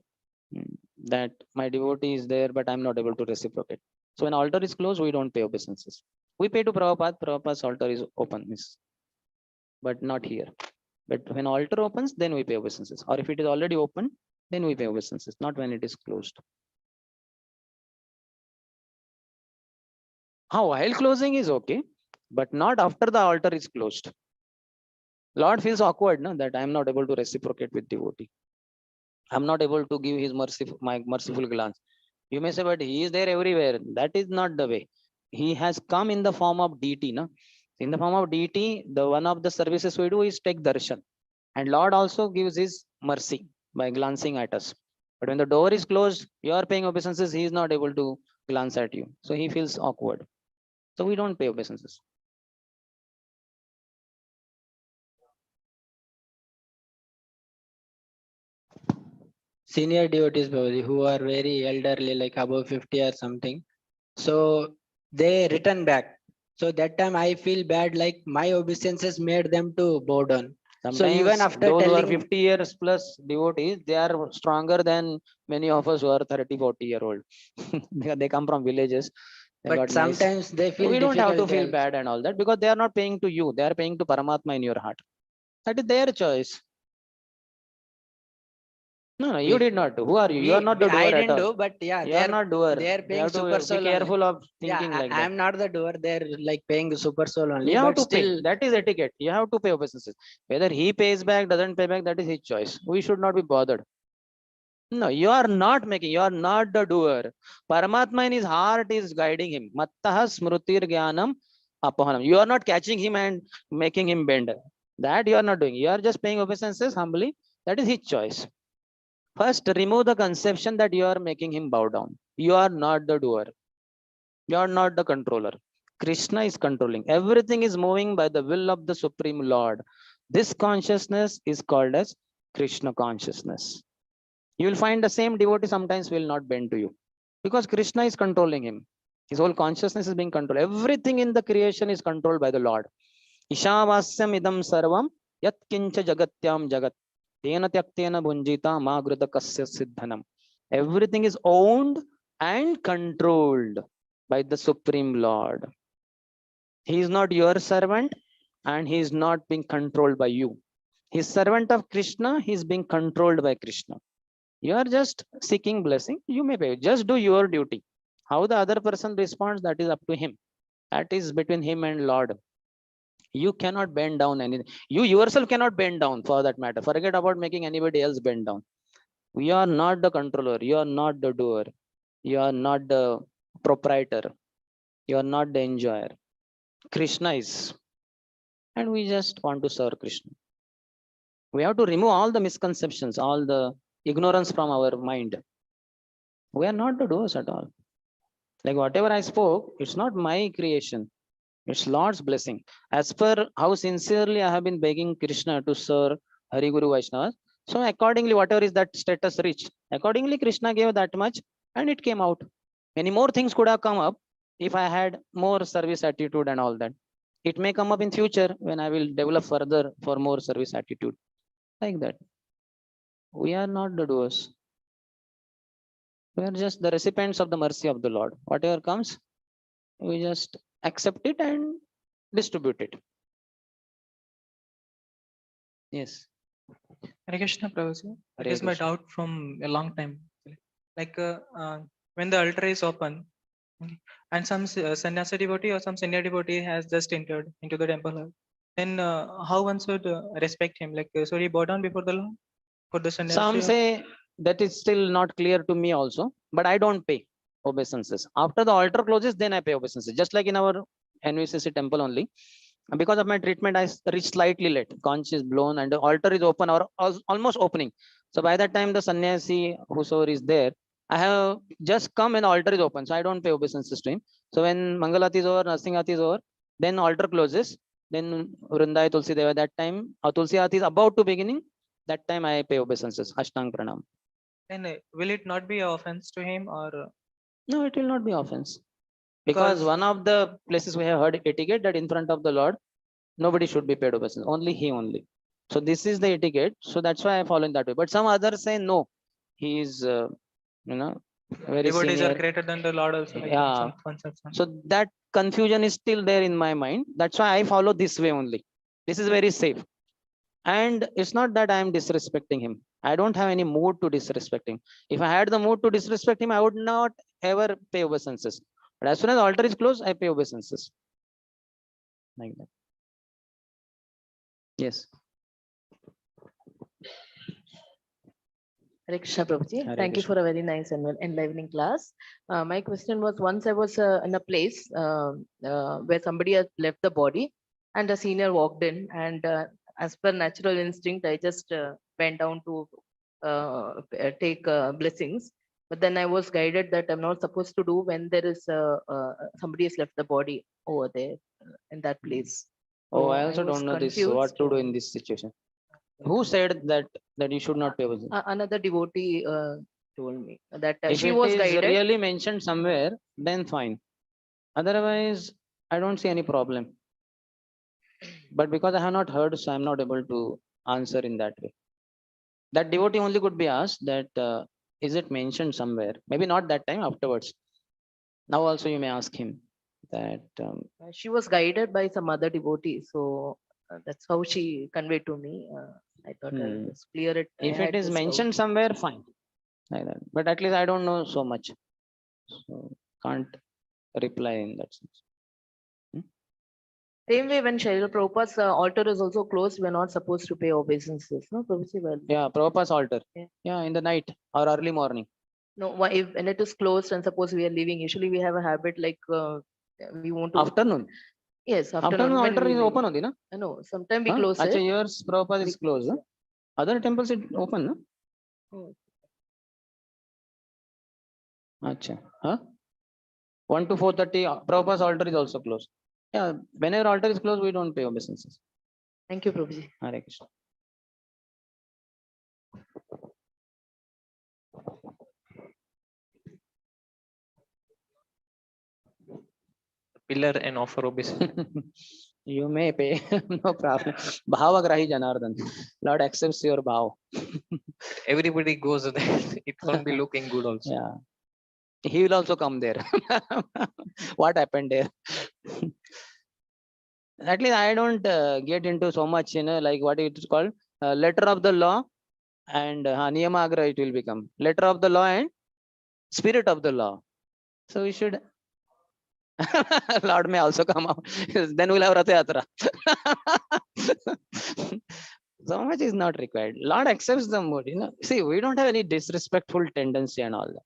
B: that my devotee is there, but I'm not able to reciprocate. So when altar is closed, we don't pay obeisances. We pay to Prabhupada. Prabhupada's altar is open, but not here. But when altar opens, then we pay obeisances. Or if it is already open, then we pay obeisances, not when it is closed. While closing is okay, but not after the altar is closed. Lord feels awkward, no, that I am not able to reciprocate with devotee. I'm not able to give his my merciful glance. You may say, but he is there everywhere. That is not the way. He has come in the form of deity. No? In the form of deity, the one of the services we do is take darshan. And Lord also gives his mercy by glancing at us. But when the door is closed, you are paying obeisances, he is not able to glance at you. So he feels awkward. So we don't pay obeisances.
E: senior devotees, Prabhuji, who are very elderly, like above 50 or something. So they return back. So that time I feel bad, like my obeisances made them to bow down. So even after
B: those who are
E: telling,
B: 50 years plus devotees, they are stronger than many of us who are 30, 40-year old. Because they come from villages. They
E: but
B: got nice.
E: sometimes they feel
B: We don't have to
E: difficulty
B: feel
E: also.
B: bad and all that because they are not paying to you. They are paying to Paramatma in your heart. That is their choice. No, you
E: We-
B: did not do. Who are you? You are not the doer
E: I
B: at
E: didn't
B: all.
E: do, but yeah,
B: You are not doer.
E: they are
B: You
E: paying
B: have
E: super
B: to be
E: soul only.
B: careful of
E: Yeah,
B: thinking like that.
E: I'm not the doer. They're like paying super soul only,
B: You have
E: but
B: to
E: still,
B: pay. That is etiquette. You have to pay obeisances. Whether he pays back, doesn't pay back, that is his choice. We should not be bothered. No, you are not making, you are not the doer. Paramatma in his heart is guiding him. Mattaha smrutir jnanam apahanam. You are not catching him and making him bend. That you are not doing. You are just paying obeisances humbly. That is his choice. First, remove the conception that you are making him bow down. You are not the doer. You are not the controller. Krishna is controlling. Everything is moving by the will of the Supreme Lord. This consciousness is called as Krishna consciousness. You will find the same devotee sometimes will not bend to you because Krishna is controlling him. His whole consciousness is being controlled. Everything in the creation is controlled by the Lord. Ishavasyam idam sarvam yat kincha jagatyam jagat tena tyaktena bhunjita magrita kasya siddhanam. Everything is owned and controlled by the Supreme Lord. He is not your servant and he is not being controlled by you. He is servant of Krishna, he is being controlled by Krishna. You are just seeking blessing, you may pay. Just do your duty. How the other person responds, that is up to him. That is between him and Lord. You cannot bend down anything. You yourself cannot bend down for that matter. Forget about making anybody else bend down. You are not the controller. You are not the doer. You are not the proprietor. You are not the enjoyer. Krishna is. And we just want to serve Krishna. We have to remove all the misconceptions, all the ignorance from our mind. We are not the doers at all. Like whatever I spoke, it's not my creation. It's Lord's blessing. As per how sincerely I have been begging Krishna to serve Hari Guru Vaishnavas. So accordingly, whatever is that status reached, accordingly Krishna gave that much and it came out. Many more things could have come up if I had more service attitude and all that. It may come up in future when I will develop further for more service attitude. Like that. We are not the doers. We are just the recipients of the mercy of the Lord. Whatever comes, we just accept it and distribute it. Yes.
F: Hare Krishna, Prabhuji. It
B: Hare
F: is my
B: Krishna.
F: doubt from a long time. Like when the altar is open, and some sannyasa devotee or some senior devotee has just entered into the temple hall, then how one should respect him? Like, should he bow down before the Lord for the sannyasi?
B: Some say that is still not clear to me also, but I don't pay obeisances. After the altar closes, then I pay obeisances. Just like in our NVCC temple only. Because of my treatment, I reached slightly late. Conch is blown and the altar is open or almost opening. So by that time, the sannyasi, whosoever is there, I have just come and the altar is open. So I don't pay obeisances to him. So when Mangalati is over, Narsingati is over, then altar closes. Then Vrindai Tulsi Deva, that time, Tulsi Aati is about to beginning. That time I pay obeisances, Ashtang Pranam.
F: Then will it not be an offense to him, or
B: No, it will not be offense. Because one of the places we have heard etiquette that in front of the Lord, nobody should be paid obeisance, only he only. So this is the etiquette. So that's why I follow in that way. But some others say no, he is, very
F: devotees are
B: senior.
F: greater than the Lord also? Like
B: Yeah.
F: some conception.
B: So that confusion is still there in my mind. That's why I follow this way only. This is very safe. And it's not that I am disrespecting him. I don't have any mood to disrespect him. If I had the mood to disrespect him, I would not ever pay obeisances. But as soon as the altar is closed, I pay obeisances. Like that. Yes.
G: Hare Krishna Prabhuji.
B: Hare
G: Thank you
B: Krishna.
G: for a very nice and enlivening class. My question was, once I was in a place where somebody has left the body and a senior walked in, and as per natural instinct, I just went down to take blessings. But then I was guided that I'm not supposed to do when there is somebody has left the body over there in that place.
B: Oh,
G: So
B: I also
G: was
B: don't know this.
G: confused.
B: What to do in this situation? Who said that you should not pay obeisances?
G: Another devotee told me that
B: If
G: she
B: it
G: was
B: is
G: guided.
B: really mentioned somewhere, then fine. Otherwise, I don't see any problem. But because I have not heard, so I'm not able to answer in that way. That devotee only could be asked that is it mentioned somewhere? Maybe not that time, afterwards. Now also you may ask him that.
G: She was guided by some other devotee, so that's how she conveyed to me. I thought I'll just clear it. I
B: If it
G: had
B: is
G: this doubt.
B: mentioned somewhere, fine. Like that. But at least I don't know so much. So can't reply in that sense.
G: Same way, when Srila Prabhupada's altar is also closed, we're not supposed to pay obeisances. No, Prabhuji, well,
B: Yeah, Prabhupada's altar.
G: Yeah.
B: Yeah, in the night or early morning.
G: no, why if when it is closed and suppose we are leaving, usually we have a habit like we want to.
B: Afternoon.
G: Yes,
B: Afternoon
G: when
B: altar
G: we
B: is
G: leave.
B: open only, na?
G: No, sometimes we
B: Huh?
G: close
B: Acha,
G: it.
B: yours Prabhupada is
G: We close
B: closed. Huh? Other temples it open, no?
G: Oh.
B: Acha. Huh? 1 to 4:30, Prabhupada's altar is also closed. Yeah, whenever altar is closed, we don't pay obeisances.
G: Thank you, Prabhuji.
B: Hare Krishna.
F: Pillar and offer obeisance.
B: You may pay, no problem. Bhavagrahi Janardhan. Lord accepts your bhav.
F: Everybody goes there. It won't be looking good also.
B: Yeah. He will also come there. What happened there? At least I don't get into so much, like what it is called, letter of the law and niyamagra it will become. Letter of the law and spirit of the law. So we should. Lord may also come out. Then we'll have Ratha Yatra. So much is not required. Lord accepts the mood. See, we don't have any disrespectful tendency and all that.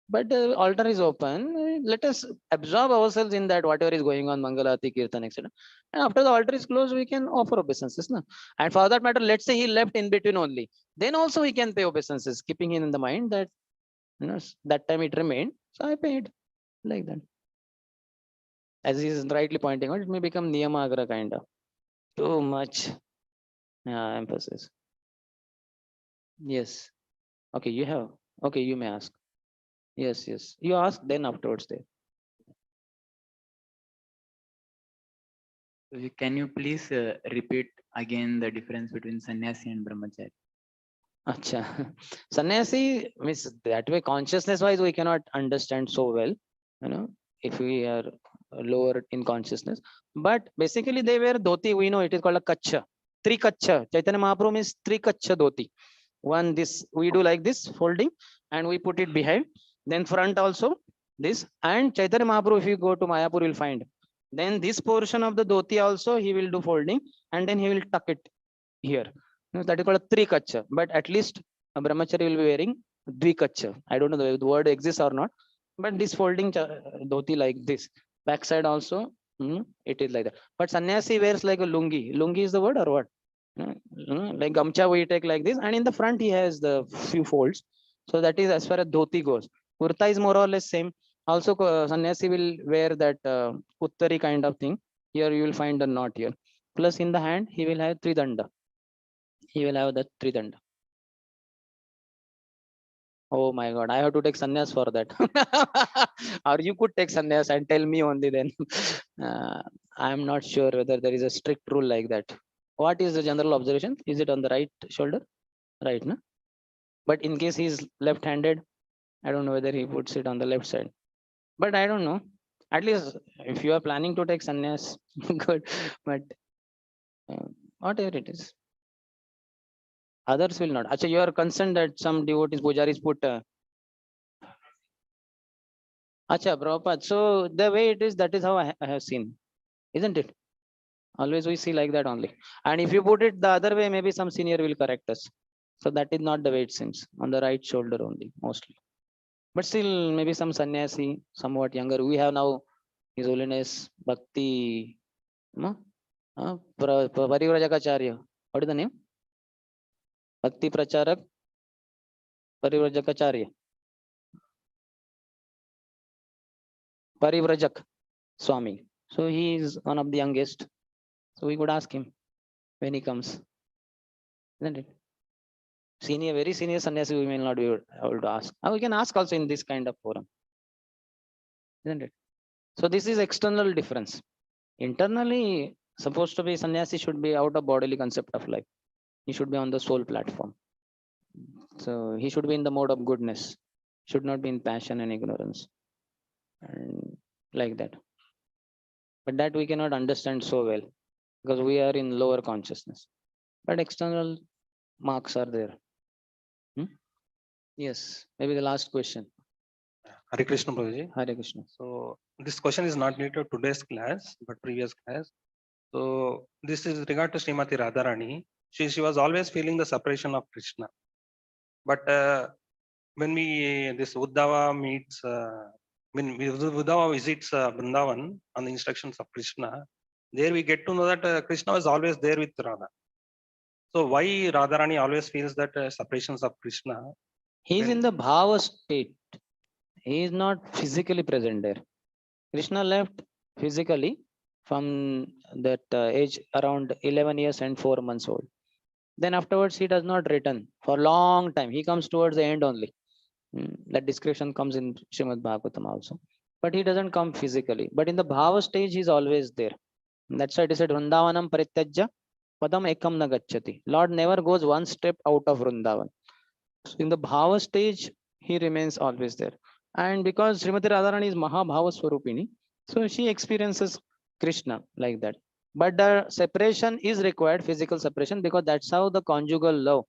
B: But the altar is open. Let us absorb ourselves in that, whatever is going on, Mangalati, Kirtan, etc. And after the altar is closed, we can offer obeisances. No? And for that matter, let's say he left in between only. Then also we can pay obeisances, keeping in the mind that that time it remained. So I paid like that. As he is rightly pointing out, it may become Niyamagra kind of. Too much emphasis. Yes. Okay, you have. Okay, you may ask. Yes, yes. You ask, then afterwards there.
H: Can you please repeat again the difference between sannyasi and brahmachari?
B: Acha. Sannyasi means that way consciousness wise we cannot understand so well, if we are lower in consciousness. But basically they wear dhoti. We know it is called a kacha. Kacha. Chaitanya Mahaprabhu means kacha dhoti. One this we do like this folding and we put it behind. Then front also this. And Chaitanya Mahaprabhu, if you go to Mayapur, you'll find. Then this portion of the dhoti also he will do folding and then he will tuck it here. That is called a kacha. But at least a brahmachari will be wearing kacha. I don't know if the word exists or not. But this folding dhoti like this. Backside also, it is like that. But sannyasi wears like a lungi. Lungi is the word or what? Like gamcha we take like this. And in the front he has the few folds. So that is as far as dhoti goes. Kurta is more or less same. Also sannyasi will wear that uttari kind of thing. Here you will find a knot here. Plus in the hand he will have tridanda. He will have the tridanda. Oh my God, I have to take sannyas for that. Or you could take sannyas and tell me only then. I am not sure whether there is a strict rule like that. What is the general observation? Is it on the right shoulder? Right, no? But in case he is left-handed, I don't know whether he puts it on the left side. But I don't know. At least if you are planning to take sannyas, good. But whatever it is. Others will not. Achha, you are concerned that some devotees, pujaris put. Acha, Prabhupada. So the way it is, that is how I have seen, isn't it? Always we see like that only. And if you put it the other way, maybe some senior will correct us. So that is not the way it seems. On the right shoulder only, mostly. But still, maybe some sannyasi, somewhat younger. We have now His Holiness Bhakti, Parivrajagacharya. What is the name? Bhakti Pracharak Parivrajagacharya. Parivrajak Swami. So he is one of the youngest. So we could ask him when he comes. Isn't it? Senior, very senior sannyasi, we may not be able to ask. We can ask also in this kind of forum. Isn't it? So this is external difference. Internally, supposed to be sannyasi should be out of bodily concept of life. He should be on the soul platform. So he should be in the mode of goodness. Should not be in passion and ignorance. And like that. But that we cannot understand so well because we are in lower consciousness. But external marks are there. Yes, maybe the last question.
I: Hare Krishna, Prabhuji.
B: Hare Krishna.
I: So this question is not related to today's class, but previous class. So this is regard to Srimati Radharani. She was always feeling the separation of Krishna. But when this Uddhava meets, when Uddhava visits Vrindavan on the instructions of Krishna, there we get to know that Krishna was always there with Radha. So why Radharani always feels that separations of Krishna?
B: He is in the bhava state. He is not physically present there. Krishna left physically from that age around 11 years and 4 months old. Then afterwards he does not return for a long time. He comes towards the end only. That description comes in Srimad Bhagavatam also. But he doesn't come physically. But in the bhava stage, he is always there. That's why it is said, Vrindavanam Parityajya Padam Ekam Nagachyati. Lord never goes one step out of Vrindavan. So in the bhava stage, he remains always there. And because Srimati Radharani is Mahabhava Swarupini, so she experiences Krishna like that. But the separation is required, physical separation, because that's how the conjugal love,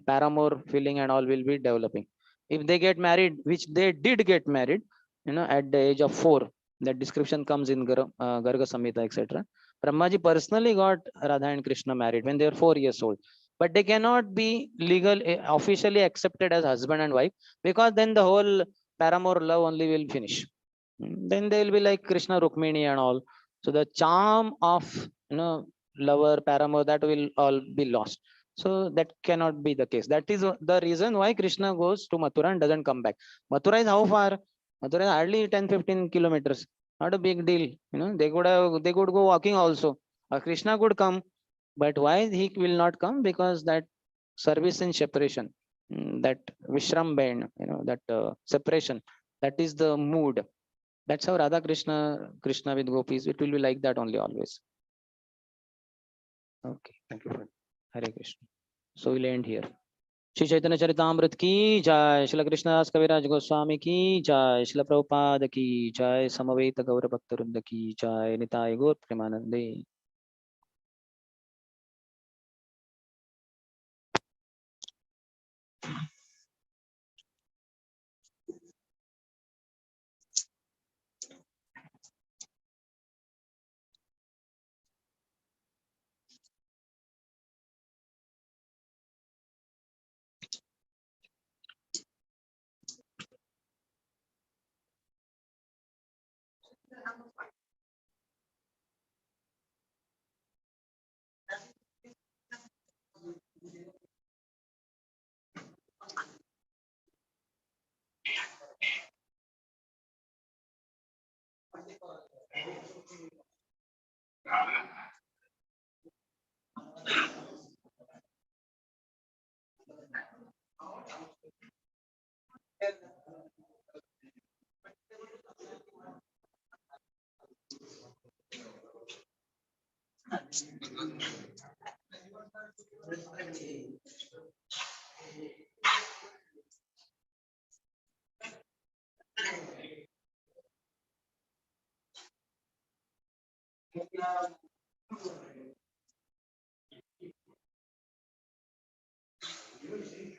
B: paramour feeling and all will be developing. If they get married, which they did get married, at the age of 4, that description comes in Garga Samhita, etc. Brahmaji personally got Radha and Krishna married when they were 4 years old. But they cannot be officially accepted as husband and wife, because then the whole paramour love only will finish. Then they will be like Krishna Rukmini and all. So the charm of lover, paramour, that will all be lost. So that cannot be the case. That is the reason why Krishna goes to Mathura and doesn't come back. Mathura is how far? Mathura is hardly 10-15 kilometers. Not a big deal. They could go walking also. Krishna could come. But why he will not come? Because that service in separation, that Vishram Bain, that separation, that is the mood. That's how Radha Krishna with gopis, it will be like that only always. Okay.
I: Thank you, friend.
B: Hare Krishna. So we'll end here. Shri Chaitanya Charitamrita की जय, श्रील कृष्णदास कविराज गोस्वामी की जय, श्रील प्रभुपाद की जय, समवेत गौर भक्त वृंद की जय, निताय गौर प्रेमानंदे।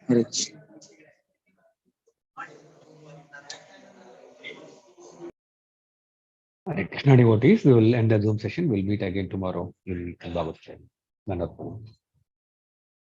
B: Hare Krishna.
J: Hare Krishna devotees, we will end the Zoom session. We'll meet again tomorrow in Bhagavad Gita.